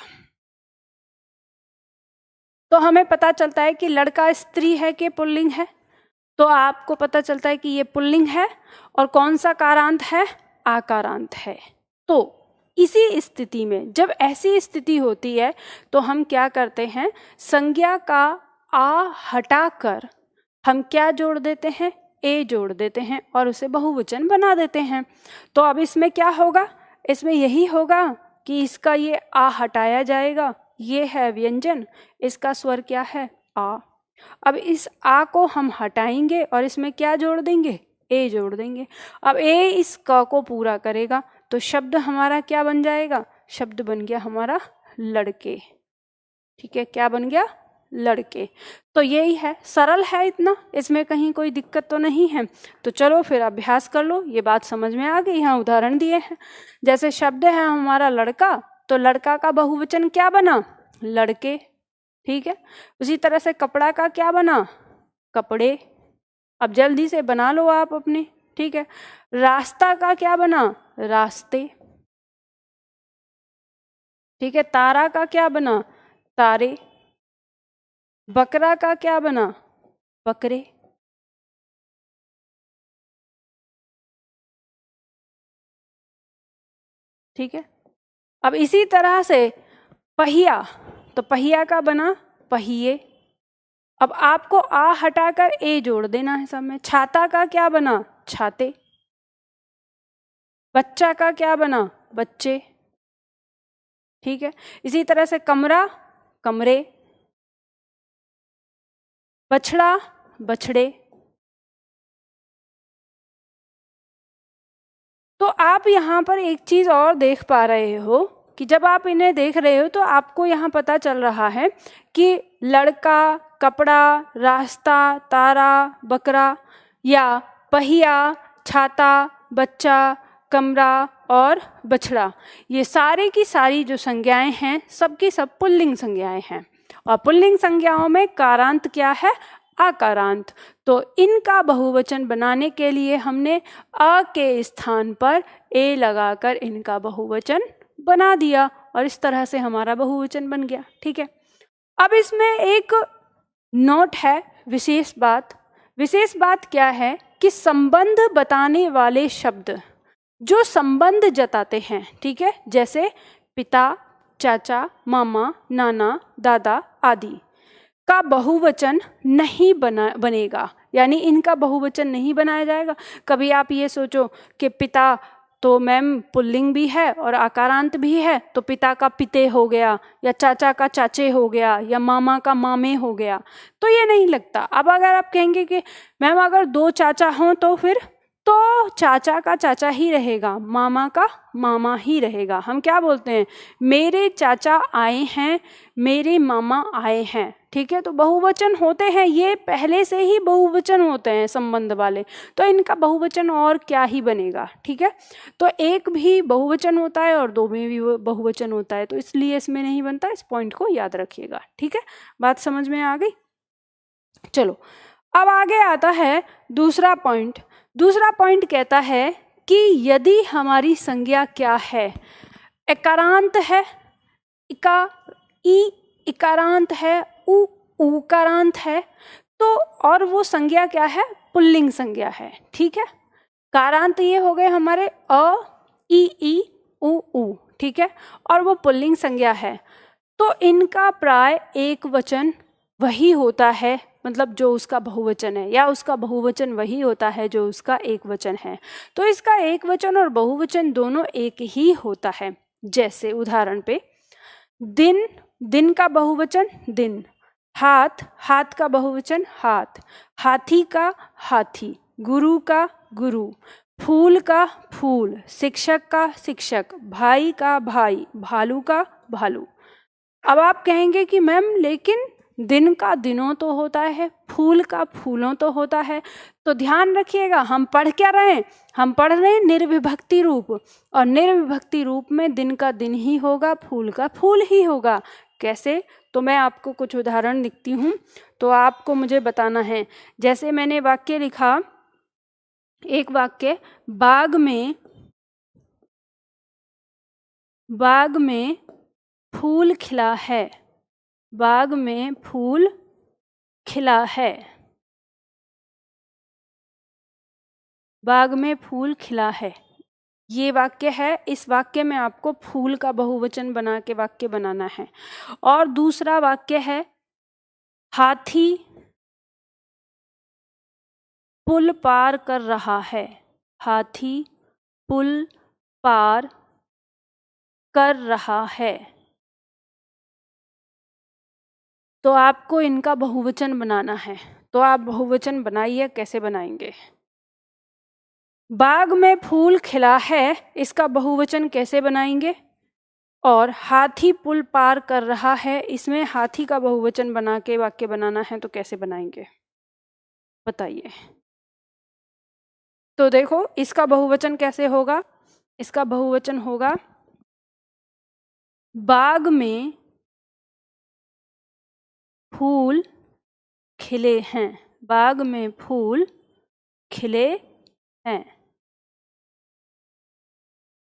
Speaker 1: तो हमें पता चलता है कि लड़का स्त्री है कि पुल्लिंग है। तो आपको पता चलता है कि ये पुल्लिंग है और कौन सा कारांत है? आकारांत है। तो इसी स्थिति में, जब ऐसी स्थिति होती है तो हम क्या करते हैं? संज्ञा का आ हटाकर हम क्या जोड़ देते हैं? ए जोड़ देते हैं और उसे बहुवचन बना देते हैं। तो अब इसमें क्या होगा? इसमें यही होगा कि इसका ये आ हटाया जाएगा। ये है व्यंजन, इसका स्वर क्या है? आ। अब इस आ को हम हटाएंगे और इसमें क्या जोड़ देंगे? ए जोड़ देंगे। अब ए इस क को पूरा करेगा तो शब्द हमारा क्या बन जाएगा? शब्द बन गया हमारा लड़के। ठीक है, क्या बन गया? लड़के। तो यही है, सरल है इतना, इसमें कहीं कोई दिक्कत तो नहीं है। तो चलो फिर अभ्यास कर लो, ये बात समझ में आ गई। यहाँ उदाहरण दिए हैं, जैसे शब्द है हमारा लड़का, तो लड़का का बहुवचन क्या बना? लड़के। ठीक है, उसी तरह से कपड़ा का क्या बना? कपड़े। अब जल्दी से बना लो आप अपने। ठीक है, रास्ता का क्या बना? रास्ते। ठीक है, तारा का क्या बना? तारे। बकरा का क्या बना? बकरे। ठीक है, अब इसी तरह से पहिया, तो पहिया का बना? पहिए। अब आपको आ हटाकर ए जोड़ देना है सब में। छाता का क्या बना? छाते। बच्चा का क्या बना? बच्चे। ठीक है, इसी तरह से कमरा, कमरे। बछड़ा, बछड़े। तो आप यहाँ पर एक चीज और देख पा रहे हो कि जब आप इन्हें देख रहे हो तो आपको यहाँ पता चल रहा है कि लड़का, कपड़ा, रास्ता, तारा, बकरा, या पहिया, छाता, बच्चा, कमरा और बछड़ा, ये सारे की सारी जो संज्ञाएं हैं सबकी सब पुल्लिंग संज्ञाएं हैं। और पुल्लिंग संज्ञाओं में कारांत क्या है? आकारांत। तो इनका बहुवचन बनाने के लिए हमने अ के स्थान पर ए लगाकर इनका बहुवचन बना दिया और इस तरह से हमारा बहुवचन बन गया। ठीक है, अब इसमें एक नोट है, विशेष बात। विशेष बात क्या है कि संबंध बताने वाले शब्द जो संबंध जताते हैं, ठीक है, जैसे पिता, चाचा, मामा, नाना, दादा आदि का बहुवचन नहीं बनेगा, यानी इनका बहुवचन नहीं बनाया जाएगा। कभी आप ये सोचो कि पिता तो मैम पुल्लिंग भी है और आकारांत भी है, तो पिता का पिते हो गया, या चाचा का चाचे हो गया, या मामा का मामे हो गया, तो ये नहीं लगता। अब अगर आप कहेंगे कि मैम अगर दो चाचा हों तो फिर तो चाचा का चाचा ही रहेगा, मामा का मामा ही रहेगा। हम क्या बोलते हैं? मेरे चाचा आए हैं, मेरे मामा आए हैं। ठीक है, तो बहुवचन होते हैं, ये पहले से ही बहुवचन होते हैं संबंध वाले, तो इनका बहुवचन और क्या ही बनेगा। ठीक है, तो एक भी बहुवचन होता है और दो में भी बहुवचन होता है, तो इसलिए इसमें नहीं बनता। इस पॉइंट को याद रखिएगा। ठीक है, बात समझ में आ गई? चलो अब आगे आता है दूसरा पॉइंट। दूसरा पॉइंट कहता है कि यदि हमारी संज्ञा क्या है? एकारांत है, इका ई इकारांत है, उ उकारांत है, तो और वो संज्ञा क्या है? पुल्लिंग संज्ञा है। ठीक है, कारांत ये हो गए हमारे अ, ई, उ। ठीक है, और वो पुल्लिंग संज्ञा है, तो इनका प्राय एक वचन वही होता है, मतलब जो उसका बहुवचन है, या उसका बहुवचन वही होता है जो उसका एक वचन है। तो इसका एक वचन और बहुवचन दोनों एक ही होता है। जैसे उदाहरण पे दिन, दिन का बहुवचन दिन। हाथ, हाथ का बहुवचन हाथ। हाथी का हाथी। गुरु का गुरु। फूल का फूल। शिक्षक का शिक्षक। भाई का भाई। भालू का भालू। अब आप कहेंगे कि मैम लेकिन दिन का दिनों तो होता है, फूल का फूलों तो होता है। तो ध्यान रखिएगा, हम पढ़ क्या रहे हैं? हम पढ़ रहे हैं निर्विभक्ति रूप, और निर्विभक्ति रूप में दिन का दिन ही होगा, फूल का फूल ही होगा। कैसे? तो मैं आपको कुछ उदाहरण लिखती हूँ, तो आपको मुझे बताना है। जैसे मैंने वाक्य लिखा, एक वाक्य, बाग में फूल खिला है। बाग में फूल खिला है। बाग में फूल खिला है, ये वाक्य है। इस वाक्य में आपको फूल का बहुवचन बना के वाक्य बनाना है। और दूसरा वाक्य है, हाथी पुल पार कर रहा है। हाथी पुल पार कर रहा है, तो आपको इनका बहुवचन बनाना है। तो आप बहुवचन बनाइए, कैसे बनाएंगे? बाग में फूल खिला है, इसका बहुवचन कैसे बनाएंगे? और हाथी पुल पार कर रहा है, इसमें हाथी का बहुवचन बना के वाक्य बनाना है तो कैसे बनाएंगे बताइए। तो देखो इसका बहुवचन कैसे होगा, इसका बहुवचन होगा बाग में फूल खिले हैं, बाग में फूल खिले हैं,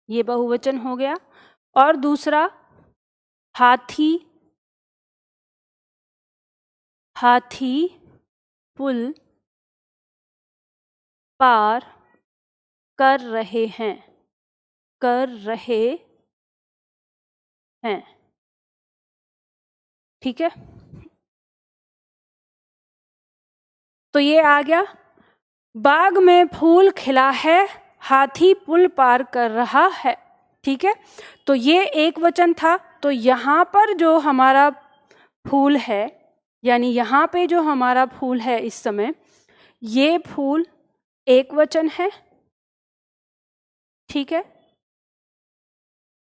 Speaker 1: ये बहुवचन हो गया। और दूसरा हाथी पुल पार कर रहे हैं, ठीक है। तो ये आ गया, बाग में फूल खिला है, हाथी पुल पार कर रहा है, ठीक है। तो ये एक वचन था, तो यहाँ पर जो हमारा फूल है, यानी यहाँ पे जो हमारा फूल है इस समय, ये फूल एक वचन है, ठीक है।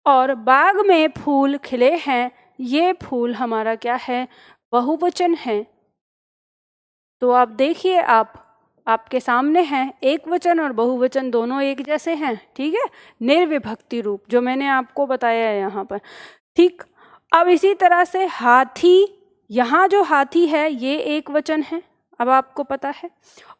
Speaker 1: और बाग में फूल खिले हैं, ये फूल हमारा क्या है, बहुवचन है। तो आप देखिए, आपके सामने हैं, एक वचन और बहुवचन दोनों एक जैसे हैं, ठीक है, निर्विभक्ति रूप जो मैंने आपको बताया है यहाँ पर, ठीक। अब इसी तरह से हाथी, यहाँ जो हाथी है ये एक वचन है, अब आपको पता है,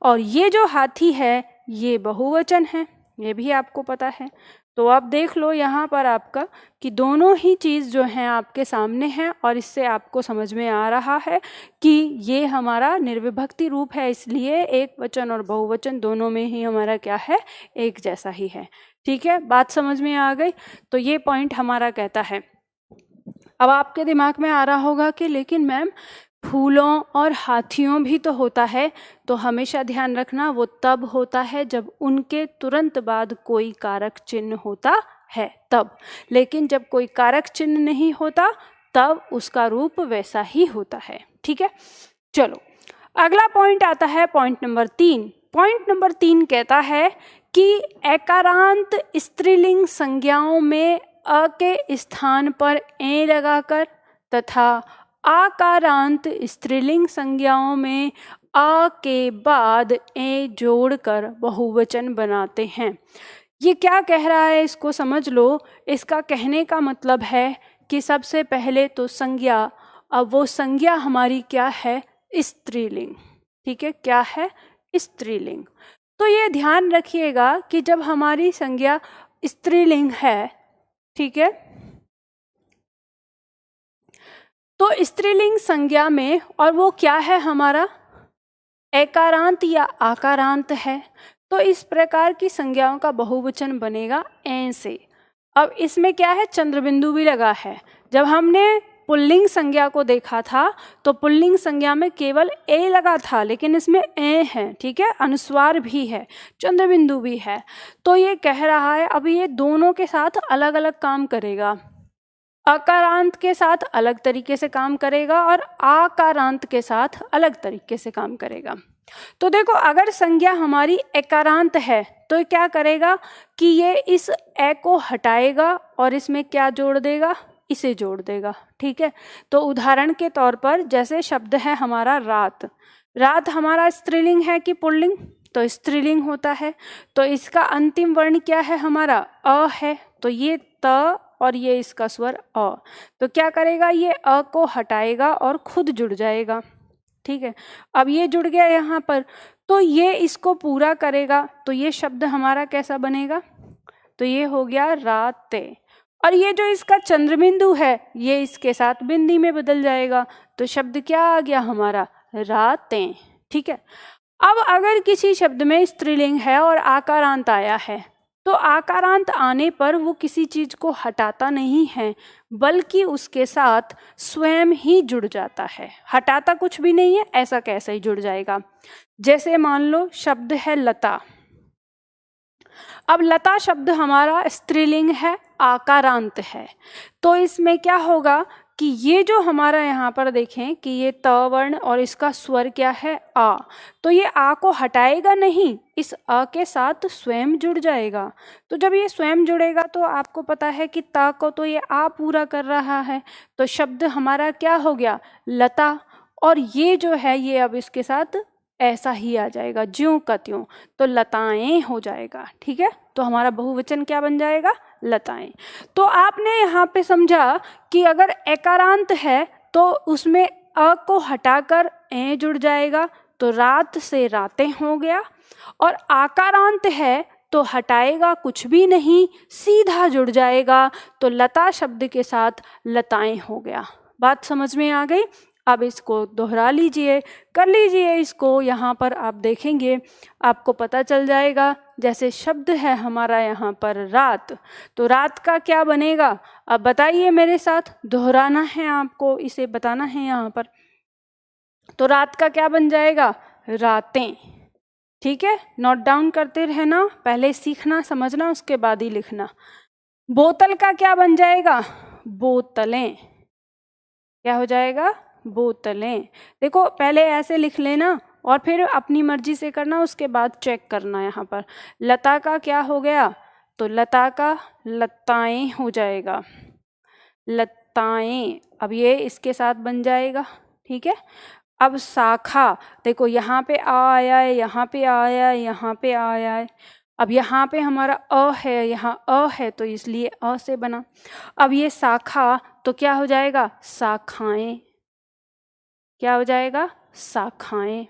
Speaker 1: और ये जो हाथी है ये बहुवचन है, ये भी आपको पता है। तो आप देख लो यहाँ पर आपका कि दोनों ही चीज़ जो है आपके सामने है, और इससे आपको समझ में आ रहा है कि ये हमारा निर्विभक्ति रूप है, इसलिए एक वचन और बहुवचन दोनों में ही हमारा क्या है, एक जैसा ही है, ठीक है। बात समझ में आ गई। तो ये पॉइंट हमारा कहता है। अब आपके दिमाग में आ रहा होगा कि लेकिन मैम फूलों और हाथियों भी तो होता है, तो हमेशा ध्यान रखना वो तब होता है जब उनके तुरंत बाद कोई कारक चिन्ह होता है, तब। लेकिन जब कोई कारक चिन्ह नहीं होता तब उसका रूप वैसा ही होता है, ठीक है। चलो अगला पॉइंट आता है, पॉइंट नंबर 3। पॉइंट नंबर 3 कहता है कि एकारांत स्त्रीलिंग संज्ञाओं में अ के स्थान पर ए लगाकर तथा आकारांत स्त्रीलिंग संज्ञाओं में आ के बाद ए जोड़कर बहुवचन बनाते हैं। ये क्या कह रहा है इसको समझ लो। इसका कहने का मतलब है कि सबसे पहले तो संज्ञा, अब वो संज्ञा हमारी क्या है, स्त्रीलिंग, ठीक है, क्या है, स्त्रीलिंग। तो ये ध्यान रखिएगा कि जब हमारी संज्ञा स्त्रीलिंग है, ठीक है, तो स्त्रीलिंग संज्ञा में, और वो क्या है हमारा, एकारांत या आकारांत है, तो इस प्रकार की संज्ञाओं का बहुवचन बनेगा ए से। अब इसमें क्या है, चंद्रबिंदु भी लगा है। जब हमने पुल्लिंग संज्ञा को देखा था तो पुल्लिंग संज्ञा में केवल ए लगा था, लेकिन इसमें ए है, ठीक है, अनुस्वार भी है, चंद्रबिंदु भी है। तो ये कह रहा है अब ये दोनों के साथ अलग अलग काम करेगा, अकारांत के साथ अलग तरीके से काम करेगा और आकारांत के साथ अलग तरीके से काम करेगा। तो देखो अगर संज्ञा हमारी एकारांत है तो क्या करेगा कि ये इस ए को हटाएगा और इसमें क्या जोड़ देगा, इसे जोड़ देगा, ठीक है। तो उदाहरण के तौर पर जैसे शब्द है हमारा रात, रात हमारा स्त्रीलिंग है कि पुल्लिंग, तो स्त्रीलिंग होता है। तो इसका अंतिम वर्ण क्या है हमारा, अ है, तो ये त और ये इसका स्वर अ, तो क्या करेगा, ये अ को हटाएगा और खुद जुड़ जाएगा, ठीक है। अब ये जुड़ गया यहाँ पर, तो ये इसको पूरा करेगा, तो ये शब्द हमारा कैसा बनेगा, तो ये हो गया राते। और ये जो इसका चंद्रबिंदु है ये इसके साथ बिंदी में बदल जाएगा, तो शब्द क्या आ गया हमारा, रातें, ठीक है। अब अगर किसी शब्द में स्त्रीलिंग है और आकारांत आया है, तो आकारांत आने पर वो किसी चीज को हटाता नहीं है, बल्कि उसके साथ स्वयं ही जुड़ जाता है, हटाता कुछ भी नहीं है, ऐसा कैसे ही जुड़ जाएगा। जैसे मान लो शब्द है लता, अब लता शब्द हमारा स्त्रीलिंग है, आकारांत है, तो इसमें क्या होगा कि ये जो हमारा यहाँ पर देखें कि ये त वर्ण और इसका स्वर क्या है आ, तो ये आ को हटाएगा नहीं, इस अ के साथ स्वयं जुड़ जाएगा। तो जब ये स्वयं जुड़ेगा तो आपको पता है कि ता को तो ये आ पूरा कर रहा है, तो शब्द हमारा क्या हो गया, लता। और ये जो है ये अब इसके साथ ऐसा ही आ जाएगा, ज्यों का त्यों, तो लताएं हो जाएगा। ठीक है, तो हमारा बहुवचन क्या बन जाएगा, लताएं। तो आपने यहाँ पे समझा कि अगर एकारांत है तो उसमें अ को हटाकर ए जुड़ जाएगा, तो रात से रातें हो गया। और आकारांत है तो हटाएगा कुछ भी नहीं, सीधा जुड़ जाएगा, तो लता शब्द के साथ लताएं हो गया। बात समझ में आ गई। अब इसको दोहरा लीजिए, कर लीजिए इसको। यहाँ पर आप देखेंगे आपको पता चल जाएगा, जैसे शब्द है हमारा यहाँ पर रात, तो रात का क्या बनेगा, अब बताइए मेरे साथ, दोहराना है आपको, इसे बताना है यहाँ पर। तो रात का क्या बन जाएगा, रातें। ठीक है, नोट डाउन करते रहना, पहले सीखना समझना उसके बाद ही लिखना। बोतल का क्या बन जाएगा, बोतलें। क्या हो जाएगा, बोतलें। देखो पहले ऐसे लिख लेना और फिर अपनी मर्जी से करना, उसके बाद चेक करना। यहाँ पर लता का क्या हो गया, तो लता का लताएं हो जाएगा, लताएं। अब ये इसके साथ बन जाएगा। ठीक है, अब शाखा, देखो यहाँ पे आ आया है, यहाँ पे आया है, यहाँ पे आया है। अब यहाँ पे हमारा अ है, यहाँ अ है, तो इसलिए अ से बना। अब ये शाखा तो क्या हो जाएगा, शाखाएं। क्या हो जाएगा, शाखाएं।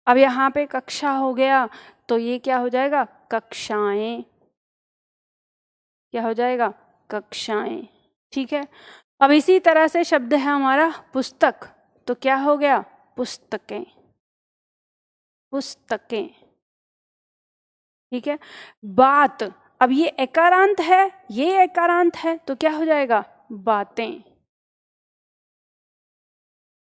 Speaker 1: अब यहाँ पे कक्षा हो गया, तो ये क्या हो जाएगा, कक्षाएं। क्या हो जाएगा, कक्षाएं। ठीक है, अब इसी तरह से शब्द है हमारा पुस्तक, तो क्या हो गया, पुस्तकें, पुस्तकें। ठीक है, बात, अब ये एकारांत है, ये एकारांत है, तो क्या हो जाएगा, बातें,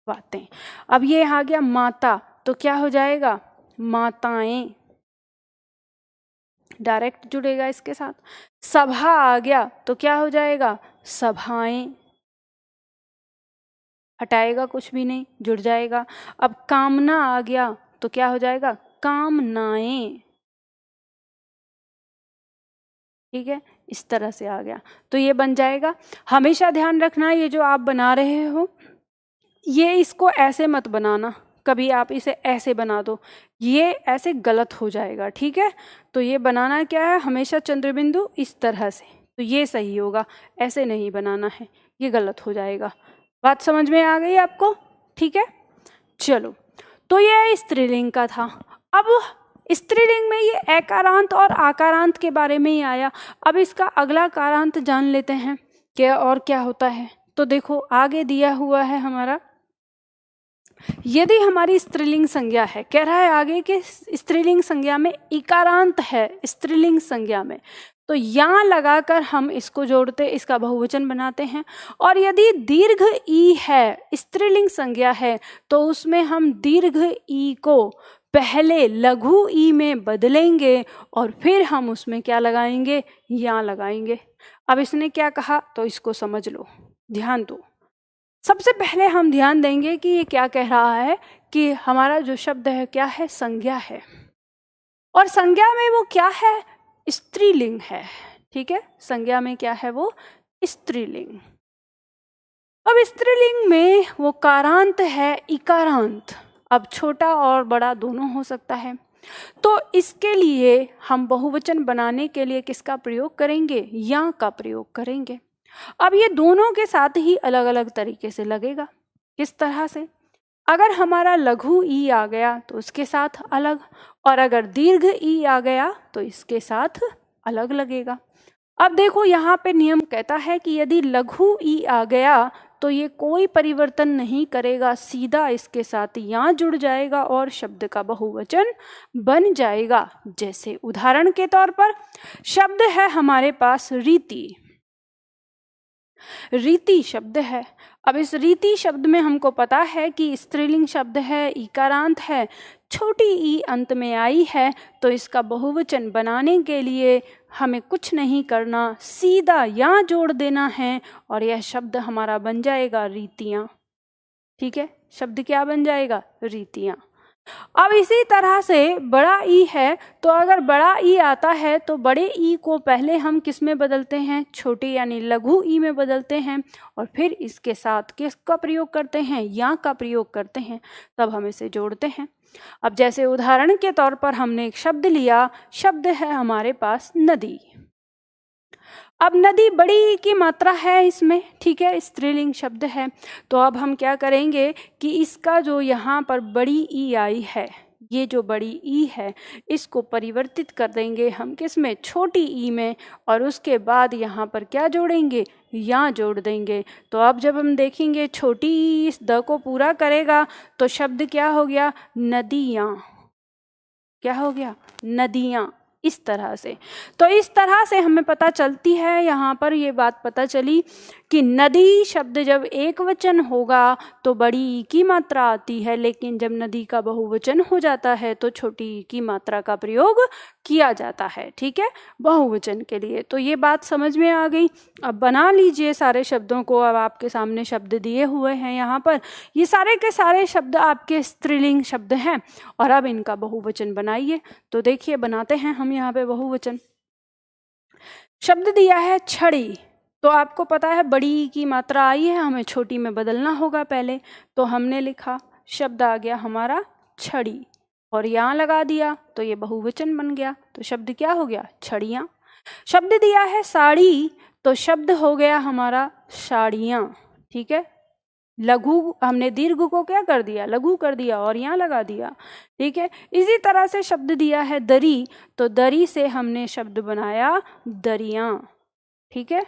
Speaker 1: बातें। अब ये आ गया माता, तो क्या हो जाएगा, माताएं, डायरेक्ट जुड़ेगा इसके साथ। सभा आ गया, तो क्या हो जाएगा, सभाएं, हटाएगा कुछ भी नहीं, जुड़ जाएगा। अब कामना आ गया, तो क्या हो जाएगा, कामनाएं। ठीक है, इस तरह से आ गया, तो ये बन जाएगा। हमेशा ध्यान रखना, ये जो आप बना रहे हो, ये इसको ऐसे मत बनाना, कभी आप इसे ऐसे बना दो, ये ऐसे गलत हो जाएगा। ठीक है, तो ये बनाना क्या है, हमेशा चंद्रबिंदु इस तरह से, तो ये सही होगा, ऐसे नहीं बनाना है, ये गलत हो जाएगा। बात समझ में आ गई आपको। ठीक है, चलो, तो ये स्त्रीलिंग का था। अब स्त्रीलिंग में ये एकारांत और आकारांत के बारे में ही आया। अब इसका अगला कारांत जान लेते हैं क्या और क्या होता है। तो देखो आगे दिया हुआ है हमारा, यदि हमारी स्त्रीलिंग संज्ञा है, कह रहा है आगे कि स्त्रीलिंग संज्ञा में इकारांत है, स्त्रीलिंग संज्ञा में, तो यहाँ लगाकर हम इसको जोड़ते, इसका बहुवचन बनाते हैं। और यदि दीर्घ ई है, स्त्रीलिंग संज्ञा है, तो उसमें हम दीर्घ ई को पहले लघु ई में बदलेंगे और फिर हम उसमें क्या लगाएंगे, यहाँ लगाएंगे। अब इसने क्या कहा, तो इसको समझ लो, ध्यान दो। सबसे पहले हम ध्यान देंगे कि ये क्या कह रहा है कि हमारा जो शब्द है क्या है, संज्ञा है, और संज्ञा में वो क्या है, स्त्रीलिंग है। ठीक है, संज्ञा में क्या है, वो स्त्रीलिंग। अब स्त्रीलिंग में वो कारांत है इकारांत, अब छोटा और बड़ा दोनों हो सकता है। तो इसके लिए हम बहुवचन बनाने के लिए किसका प्रयोग करेंगे, या का प्रयोग करेंगे। अब ये दोनों के साथ ही अलग अलग तरीके से लगेगा। किस तरह से, अगर हमारा लघु ई आ गया तो उसके साथ अलग, और अगर दीर्घ ई आ गया तो इसके साथ अलग लगेगा। अब देखो यहाँ पे नियम कहता है कि यदि लघु ई आ गया तो ये कोई परिवर्तन नहीं करेगा, सीधा इसके साथ यहाँ जुड़ जाएगा और शब्द का बहुवचन बन जाएगा। जैसे उदाहरण के तौर पर शब्द है हमारे पास रीति, रीति शब्द है। अब इस रीति शब्द में हमको पता है कि स्त्रीलिंग शब्द है, ईकारांत है, छोटी ई अंत में आई है, तो इसका बहुवचन बनाने के लिए हमें कुछ नहीं करना, सीधा या जोड़ देना है और यह शब्द हमारा बन जाएगा रीतियाँ। ठीक है, शब्द क्या बन जाएगा? रीतियाँ। अब इसी तरह से बड़ा ई है, तो अगर बड़ा ई आता है तो बड़े ई को पहले हम किस में बदलते हैं? छोटे यानी लघु ई में बदलते हैं और फिर इसके साथ किसका प्रयोग करते हैं? या का प्रयोग करते हैं, तब हम इसे जोड़ते हैं। अब जैसे उदाहरण के तौर पर हमने एक शब्द लिया, शब्द है हमारे पास नदी। अब नदी बड़ी ई की मात्रा है इसमें, ठीक है, स्त्रीलिंग शब्द है। तो अब हम क्या करेंगे कि इसका जो यहाँ पर बड़ी ई आई है, ये जो बड़ी ई है, इसको परिवर्तित कर देंगे हम किस में? छोटी ई में, और उसके बाद यहाँ पर क्या जोड़ेंगे? या जोड़ देंगे। तो अब जब हम देखेंगे छोटी ई इस द को पूरा करेगा तो शब्द क्या हो गया? नदियाँ। क्या हो गया? नदियाँ। इस तरह से, तो इस तरह से हमें पता चलती है, यहाँ पर ये बात पता चली कि नदी शब्द जब एक वचन होगा तो बड़ी ई की मात्रा आती है, लेकिन जब नदी का बहुवचन हो जाता है तो छोटी ई की मात्रा का प्रयोग किया जाता है। ठीक है, बहुवचन के लिए। तो ये बात समझ में आ गई। अब बना लीजिए सारे शब्दों को। अब आपके सामने शब्द दिए हुए हैं यहाँ पर, ये सारे के सारे शब्द आपके स्त्रीलिंग शब्द हैं और अब इनका बहुवचन बनाइए। तो देखिए बनाते हैं हम यहाँ पे बहुवचन। शब्द दिया है छड़ी, तो आपको पता है बड़ी ई की मात्रा आई है, हमें छोटी में बदलना होगा पहले। तो हमने लिखा, शब्द आ गया हमारा छड़ी और यहाँ लगा दिया तो ये बहुवचन बन गया। तो शब्द क्या हो गया? छड़ियाँ। शब्द दिया है साड़ी, तो शब्द हो गया हमारा साड़ियाँ। ठीक है, लघु हमने दीर्घ को क्या कर दिया? लघु कर दिया और यहाँ लगा दिया। ठीक है, इसी तरह से शब्द दिया है दरी, तो दरी से हमने शब्द बनाया दरियाँ। ठीक है,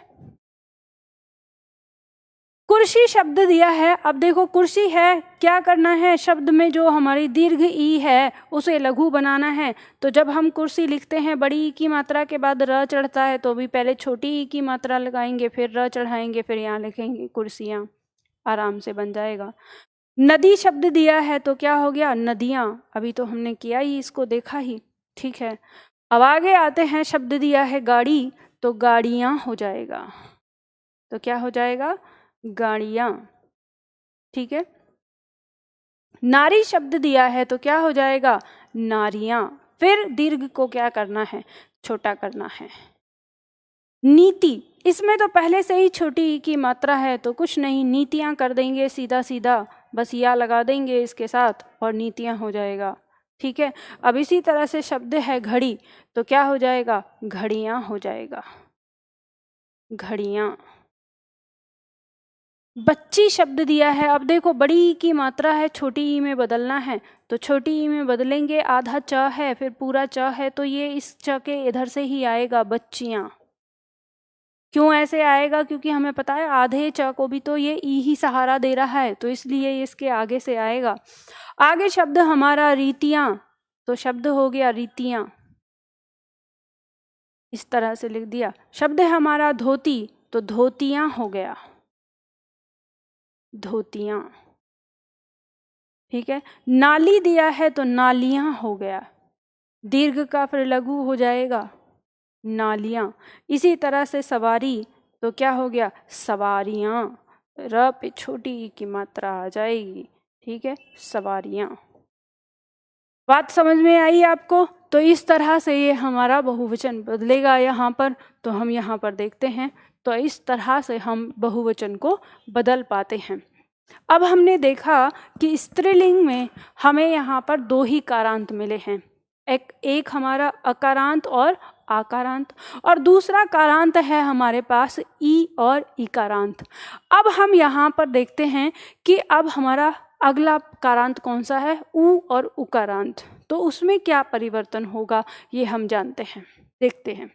Speaker 1: कुर्सी शब्द दिया है। अब देखो कुर्सी है, क्या करना है? शब्द में जो हमारी दीर्घ ई है उसे लघु बनाना है। तो जब हम कुर्सी लिखते हैं बड़ी ई की मात्रा के बाद र चढ़ता है, तो भी पहले छोटी ई की मात्रा लगाएंगे, फिर र चढ़ाएंगे, फिर यहाँ लिखेंगे कुर्सियाँ, आराम से बन जाएगा। नदी शब्द दिया है तो क्या हो गया? नदियाँ। अभी तो हमने किया ही, इसको देखा ही। ठीक है, अब आगे आते हैं। शब्द दिया है गाड़ी, तो गाड़ियाँ हो जाएगा। तो क्या हो जाएगा? गाड़ियाँ। ठीक है, नारी शब्द दिया है तो क्या हो जाएगा? नारियाँ। फिर दीर्घ को क्या करना है? छोटा करना है। नीति, इसमें तो पहले से ही छोटी ई की मात्रा है तो कुछ नहीं, नीतियाँ कर देंगे सीधा सीधा, बस या लगा देंगे इसके साथ और नीतियाँ हो जाएगा। ठीक है, अब इसी तरह से शब्द है घड़ी, तो क्या हो जाएगा? घड़ियाँ हो जाएगा। घड़ियाँ। बच्ची शब्द दिया है। अब देखो बड़ी ई की मात्रा है, छोटी ई में बदलना है, तो छोटी ई में बदलेंगे। आधा च है, फिर पूरा च है, तो ये इस च के इधर से ही आएगा बच्चियाँ। क्यों ऐसे आएगा? क्योंकि हमें पता है आधे च को भी तो ये ई ही सहारा दे रहा है, तो इसलिए इसके आगे से आएगा। आगे शब्द हमारा रीतियाँ, तो शब्द हो गया रीतियाँ। इस तरह से लिख दिया। शब्द है हमारा धोती, तो धोतियाँ हो गया। धोतियाँ। ठीक है, नाली दिया है तो नालियाँ हो गया। दीर्घ का फिर लघु हो जाएगा, नालियाँ। इसी तरह से सवारी, तो क्या हो गया? सवारियाँ। र पे छोटी ई की मात्रा आ जाएगी। ठीक है, सवारियाँ। बात समझ में आई आपको? तो इस तरह से ये हमारा बहुवचन बदलेगा यहाँ पर। तो हम यहाँ पर देखते हैं, तो इस तरह से हम बहुवचन को बदल पाते हैं। अब हमने देखा कि स्त्रीलिंग में हमें यहाँ पर दो ही कारांत मिले हैं, एक हमारा अकारांत और आकारांत, और दूसरा कारांत है हमारे पास ई और इकारांत। अब हम यहाँ पर देखते हैं कि अब हमारा अगला कारांत कौन सा है? उ और उकारांत। तो उसमें क्या परिवर्तन होगा ये हम जानते हैं, देखते हैं।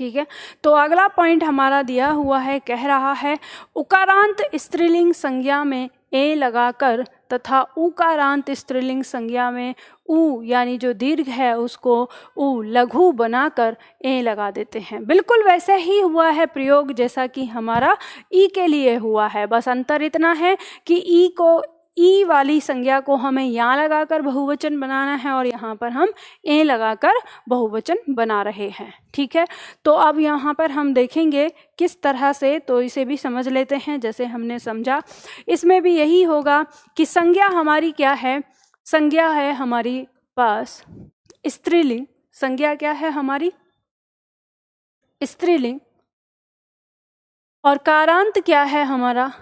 Speaker 1: ठीक है, तो अगला पॉइंट हमारा दिया हुआ है, कह रहा है उकारांत स्त्रीलिंग संज्ञा में ए लगाकर तथा उकारांत स्त्रीलिंग संज्ञा में ऊ यानी जो दीर्घ है उसको ऊ लघु बनाकर ए लगा देते हैं। बिल्कुल वैसे ही हुआ है प्रयोग जैसा कि हमारा ई के लिए हुआ है, बस अंतर इतना है कि ई को, ई वाली संज्ञा को हमें यहाँ लगाकर बहुवचन बनाना है और यहाँ पर हम ए लगाकर बहुवचन बना रहे हैं। ठीक है, तो अब यहाँ पर हम देखेंगे किस तरह से, तो इसे भी समझ लेते हैं जैसे हमने समझा। इसमें भी यही होगा कि संज्ञा हमारी क्या है, संज्ञा है हमारी पास स्त्रीलिंग। संज्ञा क्या है हमारी, स्त्रीलिंग, और कारांत क्या है हमारा,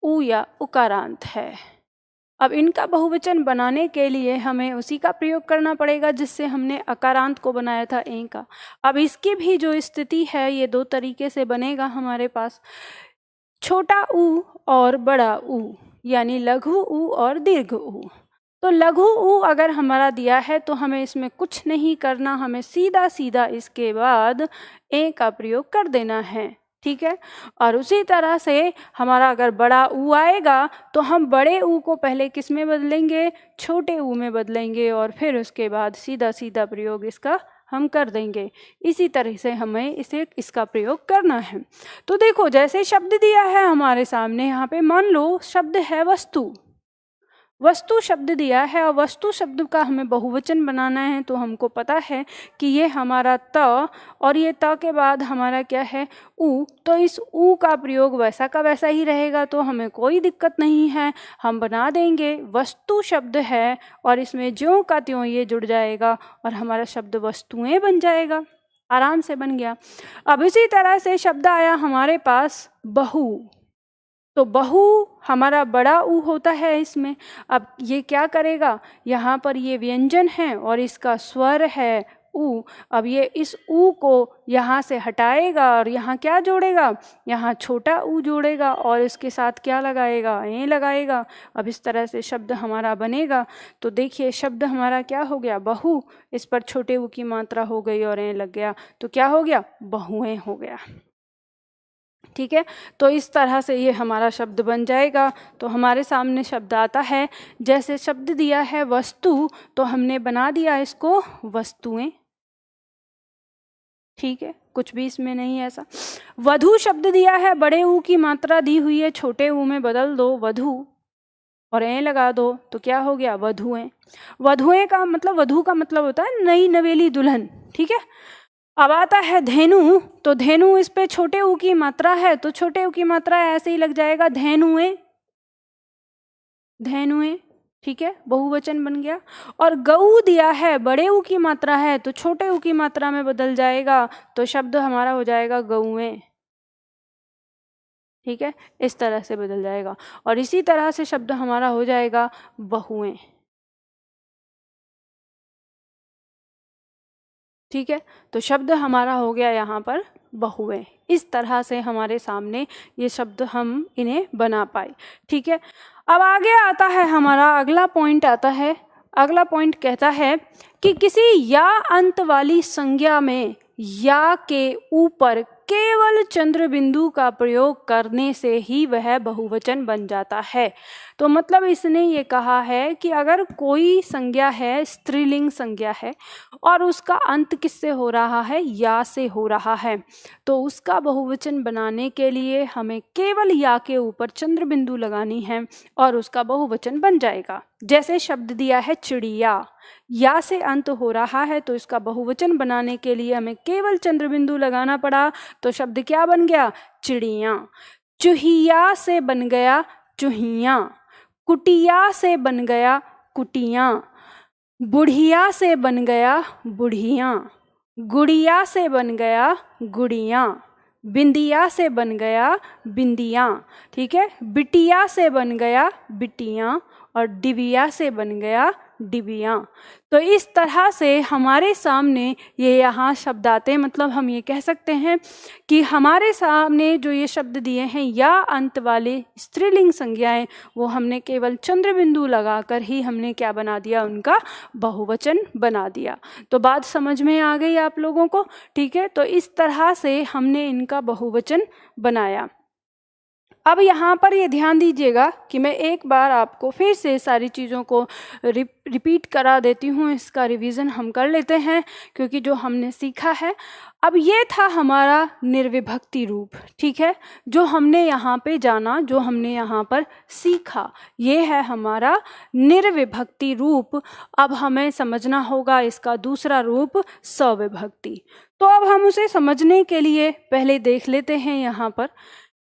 Speaker 1: ऊ या उकारांत है। अब इनका बहुवचन बनाने के लिए हमें उसी का प्रयोग करना पड़ेगा जिससे हमने अकारांत को बनाया था ए का। अब इसकी भी जो स्थिति है ये दो तरीके से बनेगा हमारे पास, छोटा ऊ और बड़ा ऊ, यानी लघु ऊ और दीर्घ ऊ। तो लघु ऊ अगर हमारा दिया है तो हमें इसमें कुछ नहीं करना, हमें सीधा सीधा इसके बाद ए का प्रयोग कर देना है। ठीक है, और उसी तरह से हमारा अगर बड़ा ऊ आएगा तो हम बड़े ऊ को पहले किस में बदलेंगे, छोटे ऊ में बदलेंगे, और फिर उसके बाद सीधा सीधा प्रयोग इसका हम कर देंगे। इसी तरह से हमें इसका प्रयोग करना है। तो देखो जैसे शब्द दिया है हमारे सामने, यहाँ पे मान लो शब्द है वस्तु, वस्तु शब्द दिया है और वस्तु शब्द का हमें बहुवचन बनाना है। तो हमको पता है कि ये हमारा त और ये त के बाद हमारा क्या है, ऊ। तो इस ऊ का प्रयोग वैसा का वैसा ही रहेगा, तो हमें कोई दिक्कत नहीं है, हम बना देंगे। वस्तु शब्द है और इसमें ज्यों का त्यों ये जुड़ जाएगा और हमारा शब्द वस्तुएं बन जाएगा, आराम से बन गया। अब इसी तरह से शब्द आया हमारे पास बहु, तो बहु हमारा बड़ा ऊ होता है इसमें। अब ये क्या करेगा, यहाँ पर ये व्यंजन है और इसका स्वर है ऊ। अब ये इस ऊ को यहाँ से हटाएगा और यहाँ क्या जोड़ेगा, यहाँ छोटा ऊ जोड़ेगा और इसके साथ क्या लगाएगा, ए लगाएगा। अब इस तरह से शब्द हमारा बनेगा। तो देखिए शब्द हमारा क्या हो गया, बहु, इस पर छोटे ऊ की मात्रा हो गई और ए लग गया, तो क्या हो गया, बहुएं हो गया। ठीक है, तो इस तरह से ये हमारा शब्द बन जाएगा। तो हमारे सामने शब्द आता है, जैसे शब्द दिया है वस्तु तो हमने बना दिया इसको वस्तुएं। ठीक है, कुछ भी इसमें नहीं है ऐसा। वधु शब्द दिया है, बड़े ऊ की मात्रा दी हुई है, छोटे ऊ में बदल दो वधु और ए लगा दो, तो क्या हो गया, वधुएं। वधुएं का मतलब, वधु का मतलब होता है नई नवेली दुल्हन। ठीक है, अब आता है धेनु, तो धेनु इस पे छोटे ऊ की मात्रा है, तो छोटे ऊ की मात्रा ऐसे ही लग जाएगा धेनुएं, धेनुएं। ठीक है, बहुवचन बन गया। और गऊ दिया है, बड़े ऊ की मात्रा है, तो छोटे ऊ की मात्रा में बदल जाएगा, तो शब्द हमारा हो जाएगा गऊएं। ठीक है, इस तरह से बदल जाएगा और इसी तरह से शब्द हमारा हो जाएगा बहुएं। ठीक है, तो शब्द हमारा हो गया यहाँ पर बहुएं। इस तरह से हमारे सामने ये शब्द हम इन्हें बना पाए। ठीक है, अब आगे आता है हमारा अगला पॉइंट आता है। अगला पॉइंट कहता है कि किसी या अंत वाली संज्ञा में या के ऊपर केवल चंद्र बिंदु का प्रयोग करने से ही वह बहुवचन बन जाता है। तो मतलब इसने ये कहा है कि अगर कोई संज्ञा है, स्त्रीलिंग संज्ञा है, और उसका अंत किससे हो रहा है, या से हो रहा है, तो उसका बहुवचन बनाने के लिए हमें केवल या के ऊपर चंद्र बिंदु लगानी है और उसका बहुवचन बन जाएगा। जैसे शब्द दिया है चिड़िया, या से अंत हो रहा है, तो इसका बहुवचन बनाने के लिए हमें केवल चंद्र बिंदु लगाना पड़ा, तो शब्द क्या बन गया, चिड़िया। चूहिया से बन गया चूहिया, कुटिया से बन गया कुटिया, बुढ़िया से बन गया बुढ़िया, गुड़िया से बन गया गुड़िया, बिंदिया से बन गया बिंदिया। ठीक है, बिटिया से बन गया बिटिया और डिबिया से बन गया डिबिया। तो इस तरह से हमारे सामने ये यहाँ शब्द आते हैं। मतलब हम ये कह सकते हैं कि हमारे सामने जो ये शब्द दिए हैं या अंत वाले स्त्रीलिंग संज्ञाएं, वो हमने केवल चंद्र बिंदु लगाकर ही हमने क्या बना दिया, उनका बहुवचन बना दिया। तो बात समझ में आ गई आप लोगों को। ठीक है, तो इस तरह से हमने इनका बहुवचन बनाया। अब यहाँ पर ये ध्यान दीजिएगा कि मैं एक बार आपको फिर से सारी चीज़ों को रिपीट करा देती हूँ, इसका रिवीजन हम कर लेते हैं क्योंकि जो हमने सीखा है। अब ये था हमारा निर्विभक्ति रूप, ठीक है, जो हमने यहाँ पे जाना, जो हमने यहाँ पर सीखा, ये है हमारा निर्विभक्ति रूप। अब हमें समझना होगा इसका दूसरा रूप सविभक्ति। तो अब हम उसे समझने के लिए पहले देख लेते हैं यहाँ पर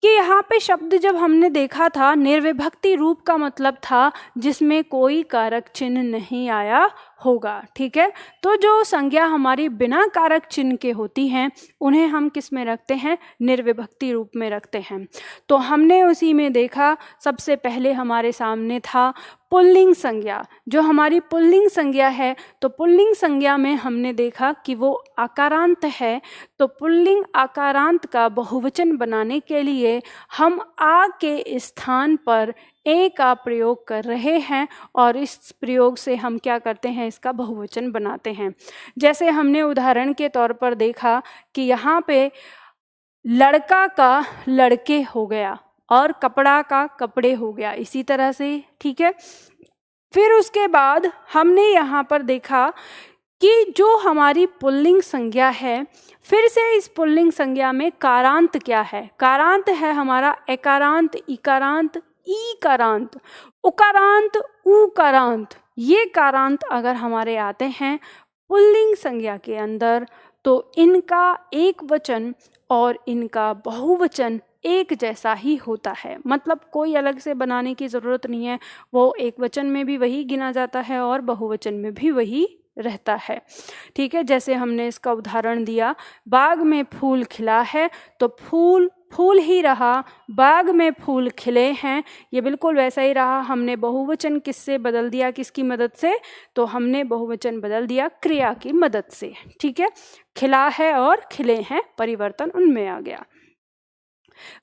Speaker 1: कि यहाँ पे शब्द जब हमने देखा था, निर्विभक्ति रूप का मतलब था जिसमें कोई कारक चिन्ह नहीं आया होगा, ठीक है। तो जो संज्ञा हमारी बिना कारक चिन्ह के होती हैं उन्हें हम किस में रखते हैं, निर्विभक्ति रूप में रखते हैं। तो हमने उसी में देखा, सबसे पहले हमारे सामने था पुल्लिंग संज्ञा। जो हमारी पुल्लिंग संज्ञा है, तो पुल्लिंग संज्ञा में हमने देखा कि वो आकारांत है। तो पुल्लिंग आकारांत का बहुवचन बनाने के लिए हम आ के स्थान पर ए का प्रयोग कर रहे हैं और इस प्रयोग से हम क्या करते हैं, इसका बहुवचन बनाते हैं। जैसे हमने उदाहरण के तौर पर देखा कि यहाँ पे लड़का का लड़के हो गया और कपड़ा का कपड़े हो गया, इसी तरह से, ठीक है। फिर उसके बाद हमने यहाँ पर देखा कि जो हमारी पुल्लिंग संज्ञा है, फिर से इस पुल्लिंग संज्ञा में कारांत क्या है, कारांत है हमारा एकारांत, इकारांत, ईकारांत, उकारांत, उकारांत। ये कारांत अगर हमारे आते हैं पुल्लिंग संज्ञा के अंदर तो इनका एक वचन और इनका बहुवचन एक जैसा ही होता है, मतलब कोई अलग से बनाने की ज़रूरत नहीं है। वो एक वचन में भी वही गिना जाता है और बहुवचन में भी वही रहता है, ठीक है। जैसे हमने इसका उदाहरण दिया, बाग में फूल खिला है, तो फूल फूल ही रहा, बाग में फूल खिले हैं, ये बिल्कुल वैसा ही रहा। हमने बहुवचन किससे बदल दिया, किसकी मदद से, तो हमने बहुवचन बदल दिया क्रिया की मदद से, ठीक है। खिला है और खिले हैं, परिवर्तन उनमें आ गया।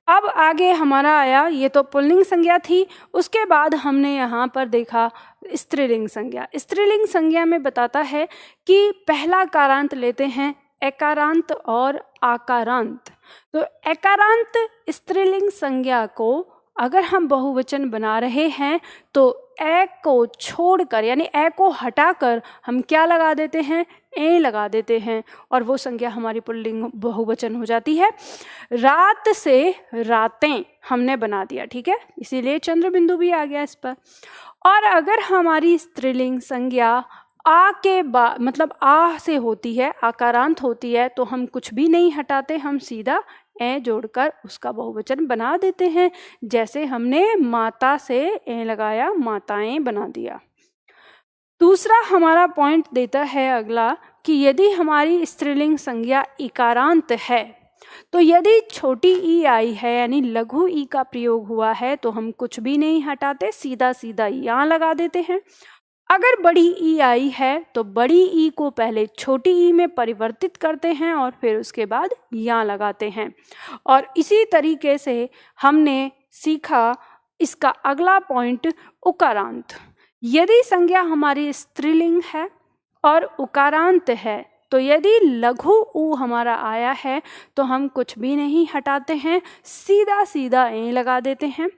Speaker 1: अब आगे हमारा आया, ये तो पुल्लिंग संज्ञा थी। उसके बाद हमने यहाँ पर देखा स्त्रीलिंग संज्ञा। स्त्रीलिंग संज्ञा में बताता है कि पहला कारांत लेते हैं एकारांत और आकारांत। तो एकारांत स्त्रीलिंग संज्ञा को अगर हम बहुवचन बना रहे हैं तो ए को छोड़कर, यानी ए को हटाकर हम क्या लगा देते हैं, ए लगा देते हैं और वो संज्ञा हमारी पुल्लिंग बहुवचन हो जाती है। रात से रातें हमने बना दिया, ठीक है, इसीलिए चंद्र बिंदु भी आ गया इस पर। और अगर हमारी स्त्रीलिंग संज्ञा आ के बाद, मतलब आ से होती है, आकारांत होती है, तो हम कुछ भी नहीं हटाते, हम सीधा ए जोड़कर उसका बहुवचन बना देते हैं। जैसे हमने माता से ए लगाया, माताएं बना दिया। दूसरा हमारा पॉइंट देता है अगला कि यदि हमारी स्त्रीलिंग संज्ञा इकारांत है, तो यदि छोटी ई आई है यानी लघु ई का प्रयोग हुआ है तो हम कुछ भी नहीं हटाते, सीधा सीधा यहाँ लगा देते हैं। अगर बड़ी ई आई है तो बड़ी ई को पहले छोटी ई में परिवर्तित करते हैं और फिर उसके बाद यहाँ लगाते हैं। और इसी तरीके से हमने सीखा इसका अगला पॉइंट उकारांत। यदि संज्ञा हमारी स्त्रीलिंग है और उकारांत है, तो यदि लघु ऊ हमारा आया है तो हम कुछ भी नहीं हटाते हैं, सीधा सीधा ए लगा देते हैं।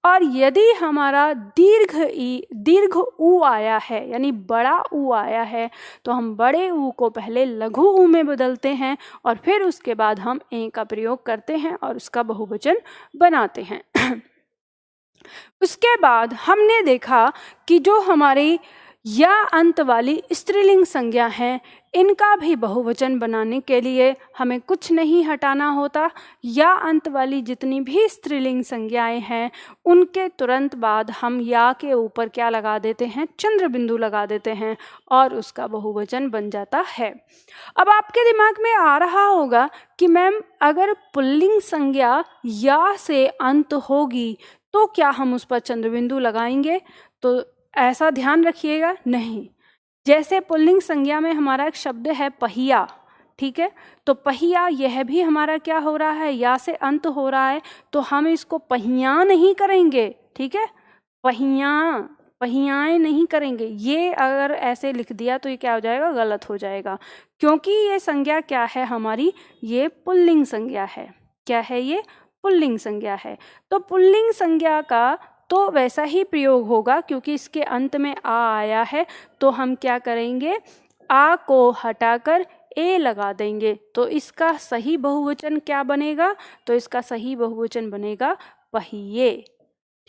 Speaker 1: और यदि हमारा दीर्घ ऊ आया है, यानी बड़ा ऊ आया है, तो हम बड़े ऊ को पहले लघु ऊ में बदलते हैं और फिर उसके बाद हम ए का प्रयोग करते हैं और उसका बहुवचन बनाते हैं। उसके बाद हमने देखा कि जो हमारी या अंत वाली स्त्रीलिंग संज्ञा है, इनका भी बहुवचन बनाने के लिए हमें कुछ नहीं हटाना होता। या अंत वाली जितनी भी स्त्रीलिंग संज्ञाएं हैं उनके तुरंत बाद हम या के ऊपर क्या लगा देते हैं, चंद्र बिंदु लगा देते हैं और उसका बहुवचन बन जाता है। अब आपके दिमाग में आ रहा होगा कि मैम अगर पुल्लिंग संज्ञा या से अंत होगी तो क्या हम उस पर चंद्र बिंदु लगाएंगे? तो ऐसा ध्यान रखिएगा, नहीं। जैसे पुल्लिंग संज्ञा में हमारा एक शब्द है पहिया, ठीक है, तो पहिया यह भी हमारा क्या हो रहा है, या से अंत हो रहा है, तो हम इसको पहिया नहीं करेंगे, ठीक है, पहियाएं नहीं करेंगे। ये अगर ऐसे लिख दिया तो ये क्या हो जाएगा, गलत हो जाएगा, क्योंकि ये संज्ञा क्या है हमारी, ये पुल्लिंग संज्ञा है। क्या है ये? पुल्लिंग संज्ञा है। तो पुल्लिंग संज्ञा का तो वैसा ही प्रयोग होगा, क्योंकि इसके अंत में आ आया है, तो हम क्या करेंगे, आ को हटाकर ए लगा देंगे। तो इसका सही बहुवचन क्या बनेगा, तो इसका सही बहुवचन बनेगा पहिए।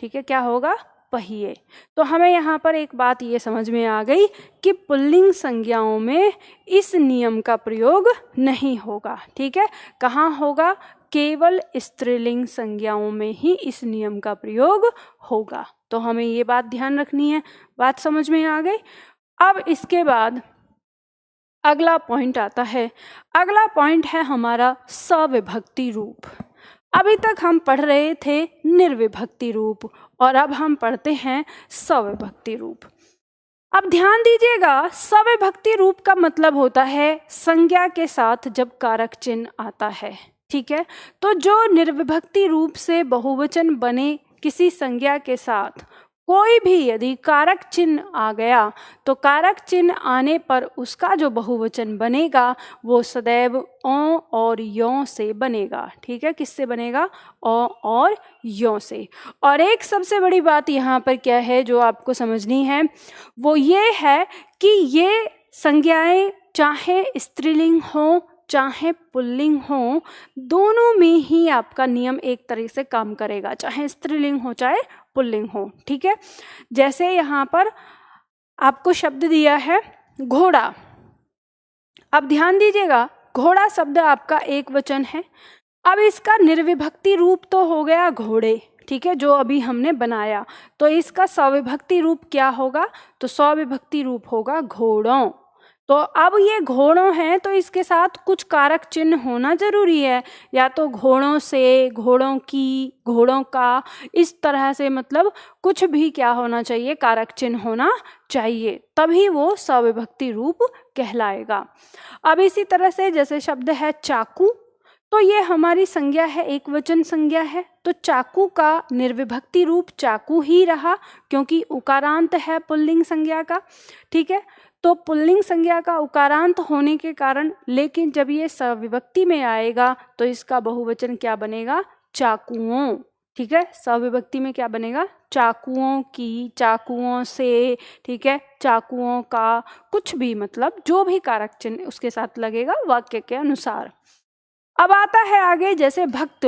Speaker 1: ठीक है, क्या होगा, पहिए। तो हमें यहाँ पर एक बात ये समझ में आ गई कि पुल्लिंग संज्ञाओं में इस नियम का प्रयोग नहीं होगा। ठीक है, कहाँ होगा, केवल स्त्रीलिंग संज्ञाओं में ही इस नियम का प्रयोग होगा। तो हमें ये बात ध्यान रखनी है। बात समझ में आ गई। अब इसके बाद अगला पॉइंट आता है। अगला पॉइंट है हमारा सविभक्ति रूप। अभी तक हम पढ़ रहे थे निर्विभक्ति रूप और अब हम पढ़ते हैं सविभक्ति रूप। अब ध्यान दीजिएगा, सविभक्ति रूप का मतलब होता है संज्ञा के साथ जब कारक चिन्ह आता है। ठीक है, तो जो निर्विभक्ति रूप से बहुवचन बने किसी संज्ञा के साथ कोई भी यदि कारक चिन्ह आ गया, तो कारक चिन्ह आने पर उसका जो बहुवचन बनेगा वो सदैव औ और यों से बनेगा। ठीक है, किससे बनेगा, औ और यों से। और एक सबसे बड़ी बात यहाँ पर क्या है जो आपको समझनी है, वो ये है कि ये संज्ञाएं चाहे स्त्रीलिंग हो चाहे पुल्लिंग हो, दोनों में ही आपका नियम एक तरह से काम करेगा, चाहे स्त्रीलिंग हो चाहे पुल्लिंग हो। ठीक है, जैसे यहाँ पर आपको शब्द दिया है घोड़ा। अब ध्यान दीजिएगा, घोड़ा शब्द आपका एक वचन है। अब इसका निर्विभक्ति रूप तो हो गया घोड़े, ठीक है, जो अभी हमने बनाया। तो इसका सविभक्ति रूप क्या होगा, तो सविभक्ति रूप होगा घोड़ों। तो अब ये घोड़ों हैं तो इसके साथ कुछ कारक चिन्ह होना जरूरी है, या तो घोड़ों से, घोड़ों की, घोड़ों का, इस तरह से, मतलब कुछ भी क्या होना चाहिए, कारक चिन्ह होना चाहिए, तभी वो सविभक्ति रूप कहलाएगा। अब इसी तरह से जैसे शब्द है चाकू, तो ये हमारी संज्ञा है, एक वचन संज्ञा है, तो चाकू का निर्विभक्ति रूप चाकू ही रहा, क्योंकि उकारांत है पुल्लिंग संज्ञा का। ठीक है, तो पुल्लिंग संज्ञा का उकारांत होने के कारण, लेकिन जब ये सविभक्ति में आएगा तो इसका बहुवचन क्या बनेगा, चाकुओं। ठीक है, सविभक्ति में क्या बनेगा, चाकुओं की, चाकुओं से। ठीक है, चाकुओं का, कुछ भी, मतलब जो भी कारक चिन्ह उसके साथ लगेगा वाक्य के अनुसार। अब आता है आगे जैसे भक्त।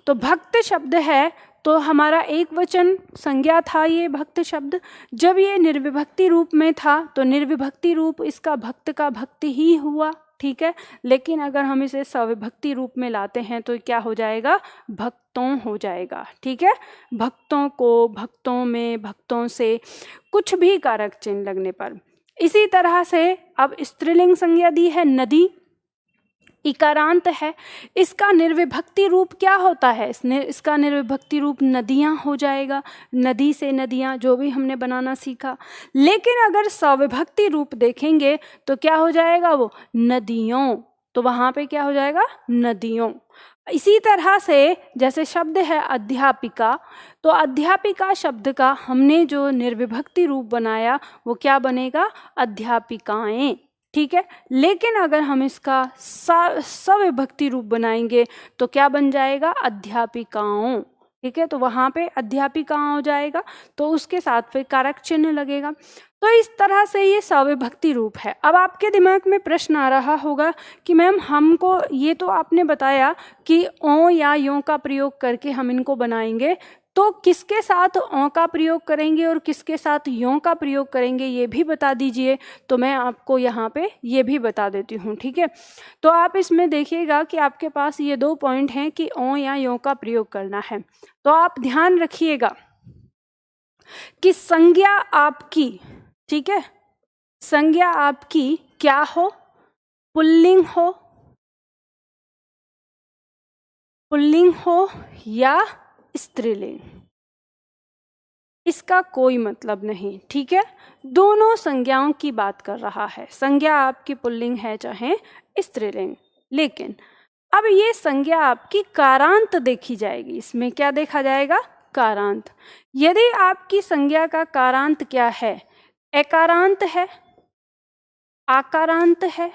Speaker 1: तो भक्त शब्द है तो हमारा एक वचन संज्ञा था ये भक्त शब्द। जब ये निर्विभक्ति रूप में था तो निर्विभक्ति रूप इसका भक्त का भक्त ही हुआ। ठीक है, लेकिन अगर हम इसे सविभक्ति रूप में लाते हैं तो क्या हो जाएगा, भक्तों हो जाएगा। ठीक है, भक्तों को, भक्तों में, भक्तों से, कुछ भी कारक चिन्ह लगने पर। इसी तरह से अब स्त्रीलिंग संज्ञा दी है नदी, इकारांत है, इसका निर्विभक्ति रूप क्या होता है, इसका निर्विभक्ति रूप नदियां हो जाएगा, नदी से नदियां, जो भी हमने बनाना सीखा। लेकिन अगर सविभक्ति रूप देखेंगे तो क्या हो जाएगा, वो नदियों, तो वहां पे क्या हो जाएगा, नदियों। इसी तरह से जैसे शब्द है अध्यापिका, तो अध्यापिका शब्द का हमने जो निर्विभक्ति रूप बनाया वो क्या बनेगा, अध्यापिकाएं। ठीक है, लेकिन अगर हम इसका सविभक्ति रूप बनाएंगे तो क्या बन जाएगा, अध्यापिकाओं। ठीक है, तो वहां पे अध्यापिकाओं हो जाएगा, तो उसके साथ फिर कारक चिन्ह लगेगा। तो इस तरह से ये सविभक्ति रूप है। अब आपके दिमाग में प्रश्न आ रहा होगा कि मैम हमको ये तो आपने बताया कि ओ या यों का प्रयोग करके हम इनको बनाएंगे, तो किसके साथ औ का प्रयोग करेंगे और किसके साथ यों का प्रयोग करेंगे ये भी बता दीजिए। तो मैं आपको यहाँ पे ये भी बता देती हूँ। ठीक है, तो आप इसमें देखिएगा कि आपके पास ये 2 पॉइंट हैं कि औ या यों का प्रयोग करना है। तो आप ध्यान रखिएगा कि संज्ञा आपकी, ठीक है, संज्ञा आपकी क्या हो, पुल्लिंग हो या स्त्रीलिंग, इसका कोई मतलब नहीं। ठीक है, दोनों संज्ञाओं की बात कर रहा है, संज्ञा आपकी पुल्लिंग है चाहे स्त्रीलिंग। लेकिन अब ये संज्ञा आपकी कारांत देखी जाएगी। इसमें क्या देखा जाएगा, कारांत। यदि आपकी संज्ञा का कारांत क्या है, एकारांत है, आकारांत है,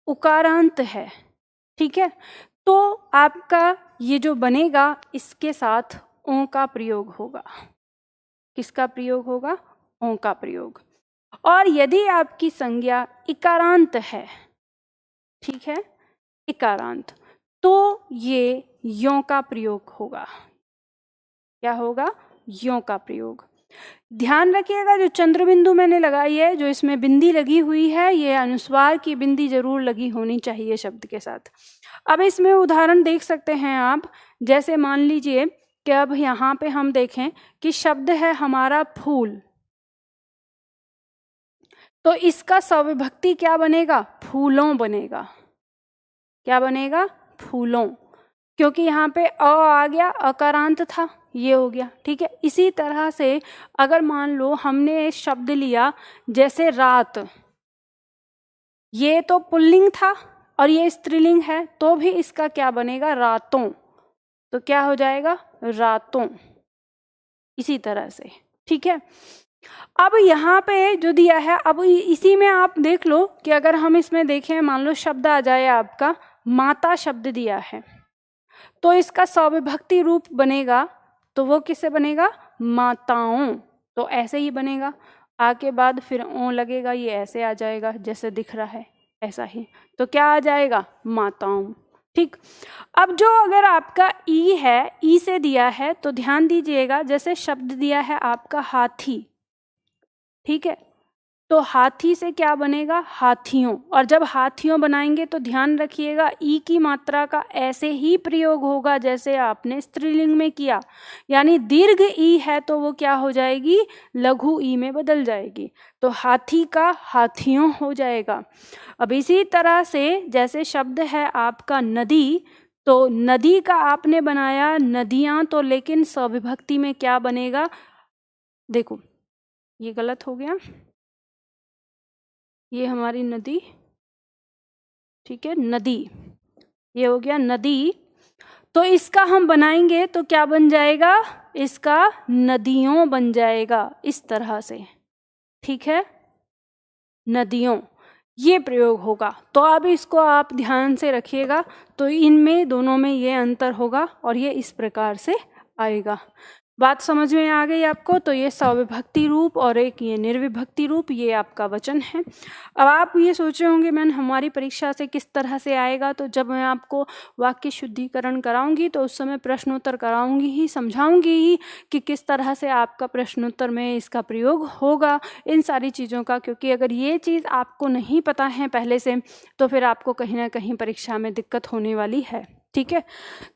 Speaker 1: उकारांत है। ठीक है, तो आपका ये जो बनेगा इसके साथ ओ का प्रयोग होगा। किसका प्रयोग होगा? ओ का प्रयोग। और यदि आपकी संज्ञा इकारांत है, ठीक है, इकारांत, तो ये यों का प्रयोग होगा। क्या होगा? यों का प्रयोग। ध्यान रखिएगा, जो चंद्र बिंदु मैंने लगाई है, जो इसमें बिंदी लगी हुई है, ये अनुस्वार की बिंदी जरूर लगी होनी चाहिए शब्द के साथ। अब इसमें उदाहरण देख सकते हैं आप, जैसे मान लीजिए कि अब यहाँ पे हम देखें कि शब्द है हमारा फूल, तो इसका सविभक्ति क्या बनेगा? फूलों बनेगा। क्या बनेगा? फूलों, क्योंकि यहाँ पे अ आ गया, अकारांत था, ये हो गया, ठीक है। इसी तरह से अगर मान लो हमने शब्द लिया जैसे रात, ये तो पुल्लिंग था और ये स्त्रीलिंग है, तो भी इसका क्या बनेगा? रातों। तो क्या हो जाएगा? रातों। इसी तरह से, ठीक है। अब यहाँ पे जो दिया है, अब इसी में आप देख लो कि अगर हम इसमें देखें, मान लो शब्द आ जाए आपका माता, शब्द दिया है, तो इसका सविभक्ति रूप बनेगा, तो वो किससे बनेगा? माताओं। तो ऐसे ही बनेगा, आ के बाद फिर ओ लगेगा, ये ऐसे आ जाएगा जैसे दिख रहा है, ऐसा ही। तो क्या आ जाएगा? माताओं, ठीक। अब जो अगर आपका ई है, ई से दिया है, तो ध्यान दीजिएगा, जैसे शब्द दिया है आपका हाथी, ठीक है, तो हाथी से क्या बनेगा? हाथियों। और जब हाथियों बनाएंगे तो ध्यान रखिएगा, ई की मात्रा का ऐसे ही प्रयोग होगा जैसे आपने स्त्रीलिंग में किया, यानी दीर्घ ई है तो वो क्या हो जाएगी? लघु ई में बदल जाएगी, तो हाथी का हाथियों हो जाएगा। अब इसी तरह से जैसे शब्द है आपका नदी, तो नदी का आपने बनाया नदियां, तो लेकिन सविभक्ति में क्या बनेगा? देखो ये गलत हो गया, ये हमारी नदी, ठीक है, नदी, ये हो गया नदी, तो इसका हम बनाएंगे तो क्या बन जाएगा? इसका नदियों बन जाएगा, इस तरह से, ठीक है, नदियों, ये प्रयोग होगा। तो अब इसको आप ध्यान से रखिएगा, तो इनमें दोनों में ये अंतर होगा और ये इस प्रकार से आएगा। बात समझ में आ गई आपको? तो ये सविभक्ति रूप और एक ये निर्विभक्ति रूप, ये आपका वचन है। अब आप ये सोच रहे होंगे मैम हमारी परीक्षा से किस तरह से आएगा, तो जब मैं आपको वाक्य शुद्धिकरण कराऊंगी तो उस समय प्रश्नोत्तर कराऊंगी ही, समझाऊंगी ही कि किस तरह से आपका प्रश्नोत्तर में इसका प्रयोग होगा, इन सारी चीज़ों का। क्योंकि अगर ये चीज़ आपको नहीं पता है पहले से, तो फिर आपको कहीं ना कहीं परीक्षा में दिक्कत होने वाली है, ठीक है।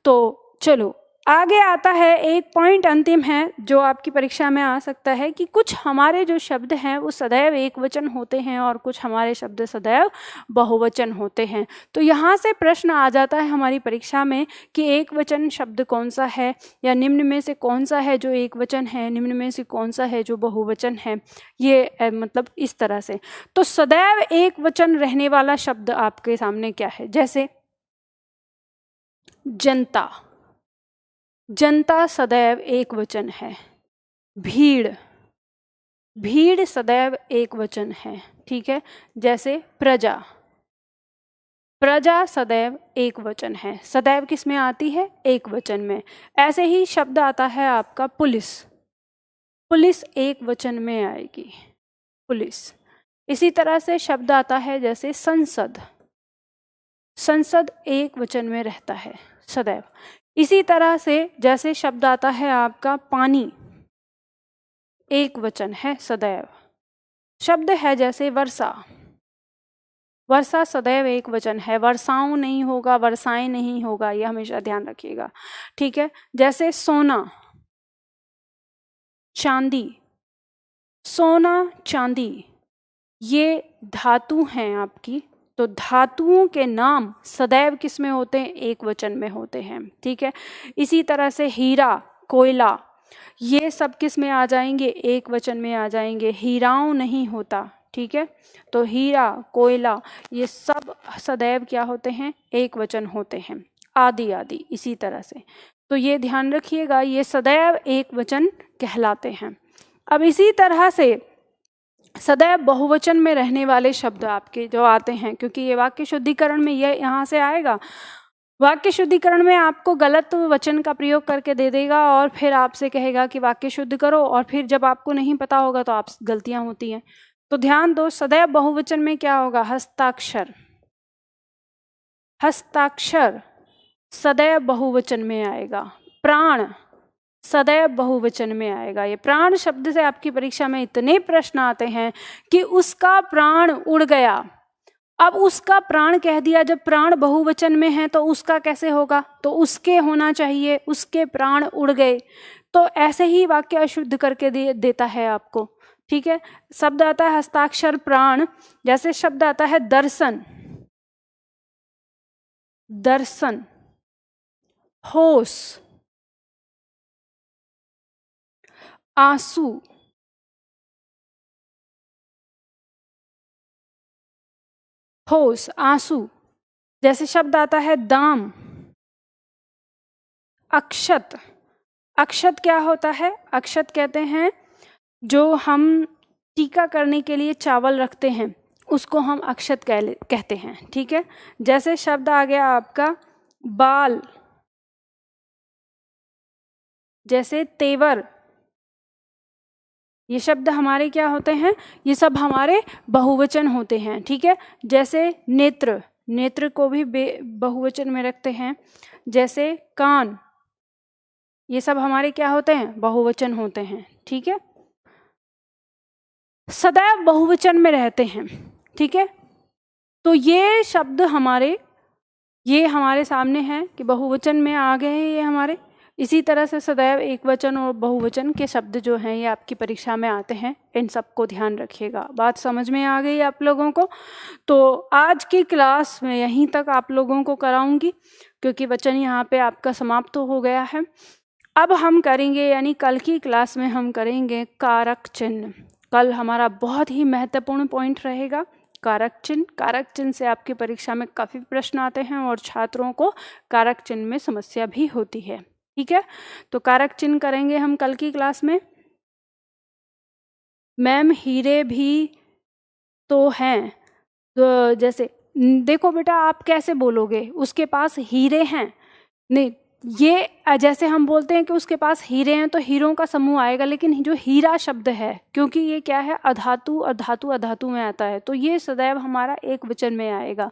Speaker 1: तो चलो आगे आता है एक पॉइंट, अंतिम है, जो आपकी परीक्षा में आ सकता है कि कुछ हमारे जो शब्द हैं वो सदैव एक वचन होते हैं और कुछ हमारे शब्द सदैव बहुवचन होते हैं। तो यहाँ से प्रश्न आ जाता है हमारी परीक्षा में कि एक वचन शब्द कौन सा है, या निम्न में से कौन सा है जो एक वचन है, निम्न में से कौन सा है जो बहुवचन है, ये मतलब इस तरह से। तो सदैव एक वचन रहने वाला शब्द आपके सामने क्या है? जैसे जनता, जनता सदैव एक वचन है। भीड़, भीड़ सदैव एक वचन है, ठीक है। जैसे प्रजा, प्रजा सदैव एक वचन है, सदैव किस में आती है? एक वचन में। ऐसे ही शब्द आता है आपका पुलिस, पुलिस एक वचन में आएगी, पुलिस। इसी तरह से शब्द आता है जैसे संसद, संसद एक वचन में रहता है सदैव। इसी तरह से जैसे शब्द आता है आपका पानी, एक वचन है सदैव। शब्द है जैसे वर्षा, वर्षा सदैव एक वचन है, वर्षाओं नहीं होगा, वर्षाएं नहीं होगा, ये हमेशा ध्यान रखिएगा, ठीक है। जैसे सोना, चांदी, सोना चांदी ये धातु हैं आपकी, तो धातुओं के नाम सदैव किस में होते हैं? एक वचन में होते हैं, ठीक है। इसी तरह से हीरा, कोयला, ये सब किस में आ जाएंगे? एक वचन में आ जाएंगे, हीराओं नहीं होता, ठीक है। तो हीरा, कोयला, ये सब सदैव क्या होते हैं? एक वचन होते हैं, आदि आदि इसी तरह से। तो ये ध्यान रखिएगा, ये सदैव एक वचन कहलाते हैं। अब इसी तरह से सदैव बहुवचन में रहने वाले शब्द आपके जो आते हैं, क्योंकि ये वाक्य शुद्धिकरण में ये यहाँ से आएगा, वाक्य शुद्धिकरण में आपको गलत वचन का प्रयोग करके दे देगा और फिर आपसे कहेगा कि वाक्य शुद्ध करो, और फिर जब आपको नहीं पता होगा तो आप गलतियां होती हैं। तो ध्यान दो, सदैव बहुवचन में क्या होगा? हस्ताक्षर। हस्ताक्षर सदैव बहुवचन में आएगा। प्राण सदैव बहुवचन में आएगा। ये प्राण शब्द से आपकी परीक्षा में इतने प्रश्न आते हैं कि उसका प्राण उड़ गया। अब उसका प्राण कह दिया, जब प्राण बहुवचन में है तो उसका कैसे होगा? तो उसके होना चाहिए, उसके प्राण उड़ गए। तो ऐसे ही वाक्य अशुद्ध करके देता है आपको। ठीक है, शब्द आता है हस्ताक्षर प्राण, जैसे शब्द आता है दर्शन, दर्शन, होश, आंसू, होश, आंसू। जैसे शब्द आता है दाम, अक्षत। अक्षत क्या होता है? अक्षत कहते हैं जो हम टीका करने के लिए चावल रखते हैं, उसको हम अक्षत कहते हैं। ठीक है, जैसे शब्द आ गया आपका बाल, जैसे तेवर। ये शब्द हमारे क्या होते हैं? ये सब हमारे बहुवचन होते हैं। ठीक है, जैसे नेत्र, नेत्र को भी बहुवचन में रखते हैं। जैसे कान, ये सब हमारे क्या होते हैं? बहुवचन होते हैं। ठीक है, सदैव बहुवचन में रहते हैं। ठीक है, तो ये शब्द ये हमारे सामने हैं कि बहुवचन में आ गए हैं ये हमारे। इसी तरह से सदैव एक वचन और बहुवचन के शब्द जो हैं ये आपकी परीक्षा में आते हैं। इन सबको ध्यान रखिएगा। बात समझ में आ गई आप लोगों को? तो आज की क्लास में यहीं तक आप लोगों को कराऊंगी, क्योंकि वचन यहाँ पे आपका समाप्त हो गया है। अब हम करेंगे, यानी कल की क्लास में हम करेंगे कारक चिन्ह। कल हमारा बहुत ही महत्वपूर्ण पॉइंट रहेगा कारक चिन्ह। कारक चिन्ह से आपकी परीक्षा में काफ़ी प्रश्न आते हैं और छात्रों को कारक चिन्ह में समस्या भी होती है। ठीक है, तो कारक चिन्ह करेंगे हम कल की क्लास में। मैम हीरे भी तो हैं, तो जैसे देखो बेटा, आप कैसे बोलोगे उसके पास हीरे हैं? नहीं, ये जैसे हम बोलते हैं कि उसके पास हीरे हैं तो हीरों का समूह आएगा, लेकिन जो हीरा शब्द है, क्योंकि ये क्या है? अधातु, और धातु अधातु में आता है, तो ये सदैव हमारा एक वचन में आएगा।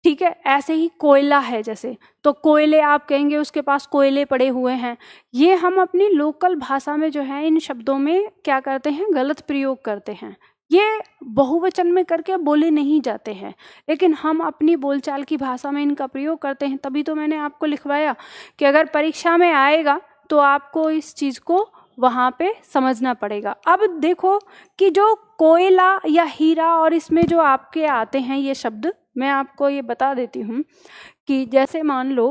Speaker 1: ठीक है, ऐसे ही कोयला है जैसे, तो कोयले आप कहेंगे उसके पास कोयले पड़े हुए हैं। ये हम अपनी लोकल भाषा में जो है इन शब्दों में क्या करते हैं? गलत प्रयोग करते हैं। ये बहुवचन में करके बोले नहीं जाते हैं, लेकिन हम अपनी बोलचाल की भाषा में इनका प्रयोग करते हैं। तभी तो मैंने आपको लिखवाया कि अगर परीक्षा में आएगा तो आपको इस चीज़ को वहाँ पे समझना पड़ेगा। अब देखो कि जो कोयला या हीरा और इसमें जो आपके आते हैं ये शब्द, मैं आपको ये बता देती हूँ कि जैसे मान लो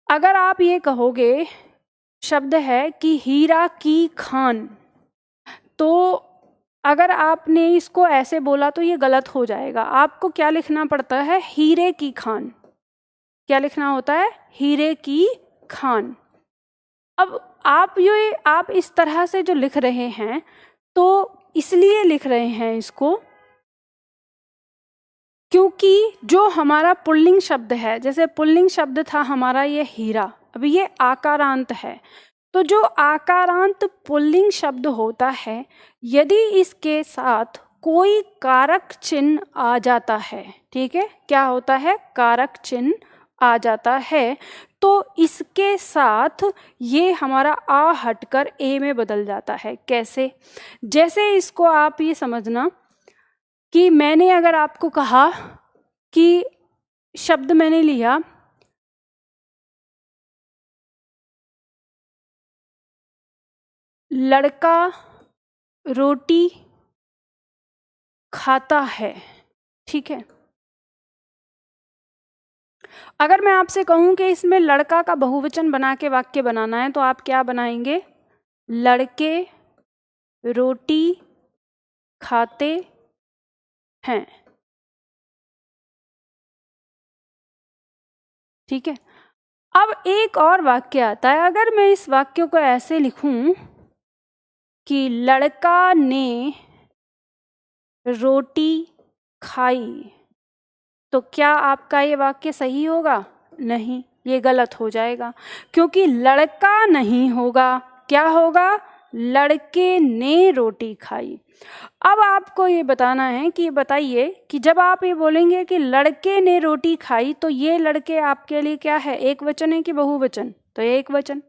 Speaker 1: अगर आप ये कहोगे, शब्द है कि हीरा की खान, तो अगर आपने इसको ऐसे बोला तो ये गलत हो जाएगा। आपको क्या लिखना पड़ता है? हीरे की खान। क्या लिखना होता है? हीरे की खान। अब आप इस तरह से जो लिख रहे हैं, तो इसलिए लिख रहे हैं इसको क्योंकि जो हमारा पुल्लिंग शब्द है, जैसे पुल्लिंग शब्द था हमारा ये हीरा, अभी ये आकारांत है। तो जो आकारांत पुल्लिंग शब्द होता है, यदि इसके साथ कोई कारक चिन्ह आ जाता है, ठीक है, क्या होता है? कारक चिन्ह आ जाता है, तो इसके साथ ये हमारा आ हटकर ए में बदल जाता है। कैसे? जैसे इसको आप ये समझना कि मैंने अगर आपको कहा कि शब्द मैंने लिया लड़का रोटी खाता है, ठीक है। अगर मैं आपसे कहूं कि इसमें लड़का का बहुवचन बना के वाक्य बनाना है, तो आप क्या बनाएंगे? लड़के रोटी खाते हैं, ठीक है। अब एक और वाक्य आता है, अगर मैं इस वाक्य को ऐसे लिखूं कि लड़का ने रोटी खाई, तो क्या आपका ये वाक्य सही होगा? नहीं, ये गलत हो जाएगा, क्योंकि लड़का नहीं होगा, क्या होगा, लड़के ने रोटी खाई। अब आपको ये बताना है कि बताइए कि जब आप ये बोलेंगे कि लड़के ने रोटी खाई, तो ये लड़के आपके लिए क्या है, एक वचन है कि बहुवचन, तो ये एक वचन,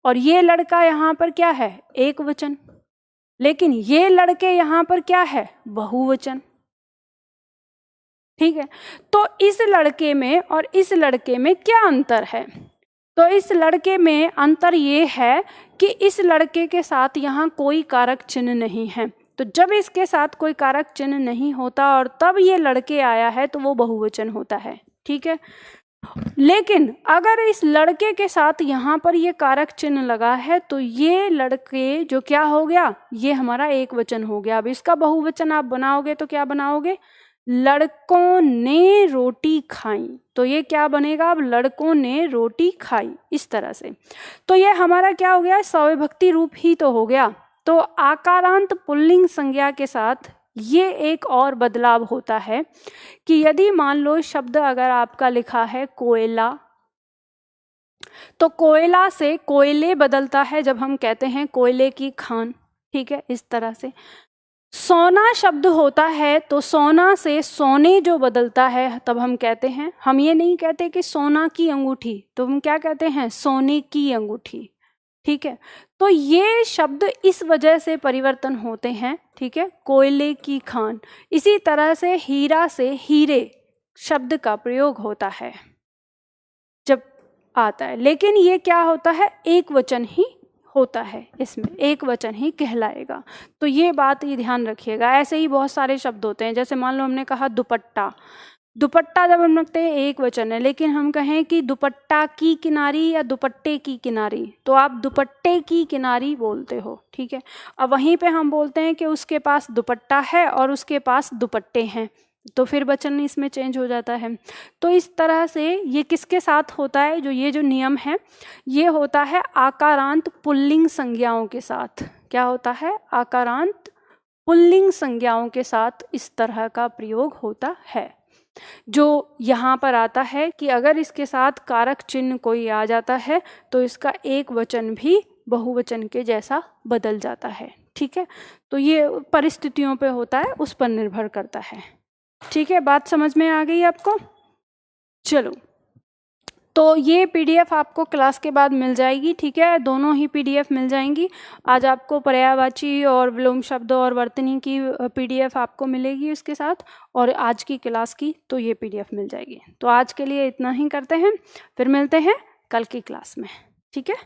Speaker 1: और ये लड़का यहाँ पर क्या है, एक वचन, लेकिन ये लड़के यहाँ पर क्या है, बहुवचन। ठीक है, तो इस लड़के में और इस लड़के में क्या अंतर है, तो इस लड़के में अंतर ये है कि इस लड़के के साथ यहाँ कोई कारक चिन्ह नहीं है, तो जब इसके साथ कोई कारक चिन्ह नहीं होता और तब ये लड़के आया है तो वो बहुवचन होता है। ठीक है, लेकिन अगर इस लड़के के साथ यहाँ पर ये कारक चिन्ह लगा है तो ये लड़के जो क्या हो गया, ये हमारा एक वचन हो गया। अब इसका बहुवचन आप बनाओगे तो क्या बनाओगे, लड़कों ने रोटी खाई, तो ये क्या बनेगा, अब लड़कों ने रोटी खाई, इस तरह से। तो ये हमारा क्या हो गया, सविभक्ति रूप ही तो हो गया। तो आकारांत पुल्लिंग संज्ञा के साथ ये एक और बदलाव होता है कि यदि मान लो शब्द अगर आपका लिखा है कोयला, तो कोयला से कोयले बदलता है जब हम कहते हैं कोयले की खान। ठीक है, इस तरह से सोना शब्द होता है तो सोना से सोने जो बदलता है तब हम कहते हैं, हम ये नहीं कहते कि सोना की अंगूठी, तो हम क्या कहते हैं, सोने की अंगूठी। ठीक है, तो ये शब्द इस वजह से परिवर्तन होते हैं। ठीक है, कोयले की खान, इसी तरह से हीरा से हीरे शब्द का प्रयोग होता है जब आता है, लेकिन ये क्या होता है, एक वचन ही होता है, इसमें एक वचन ही कहलाएगा। तो ये बात ये ध्यान रखिएगा। ऐसे ही बहुत सारे शब्द होते हैं, जैसे मान लो हमने कहा दुपट्टा, दुपट्टा जब हम रखते हैं एक वचन है, लेकिन हम कहें कि दुपट्टा की किनारी या दुपट्टे की किनारी, तो आप दुपट्टे की किनारी बोलते हो। ठीक है, अब वहीं पे हम बोलते हैं कि उसके पास दुपट्टा है और उसके पास दुपट्टे हैं, तो फिर वचन इसमें चेंज हो जाता है। तो इस तरह से ये किसके साथ होता है, जो ये जो नियम है ये होता है आकारांत पुल्लिंग संज्ञाओं के साथ। क्या होता है, आकारांत पुल्लिंग संज्ञाओं के साथ इस तरह का प्रयोग होता है। जो यहाँ पर आता है कि अगर इसके साथ कारक चिन्ह कोई आ जाता है तो इसका एक वचन भी बहुवचन के जैसा बदल जाता है। ठीक है, तो ये परिस्थितियों पे होता है, उस पर निर्भर करता है। ठीक है, बात समझ में आ गई आपको। चलो, तो ये पीडीएफ आपको क्लास के बाद मिल जाएगी। ठीक है, दोनों ही पीडीएफ मिल जाएंगी। आज आपको पर्यायवाची और विलोम शब्द और वर्तनी की पीडीएफ आपको मिलेगी उसके साथ, और आज की क्लास की तो ये पीडीएफ मिल जाएगी। तो आज के लिए इतना ही करते हैं, फिर मिलते हैं कल की क्लास में। ठीक है।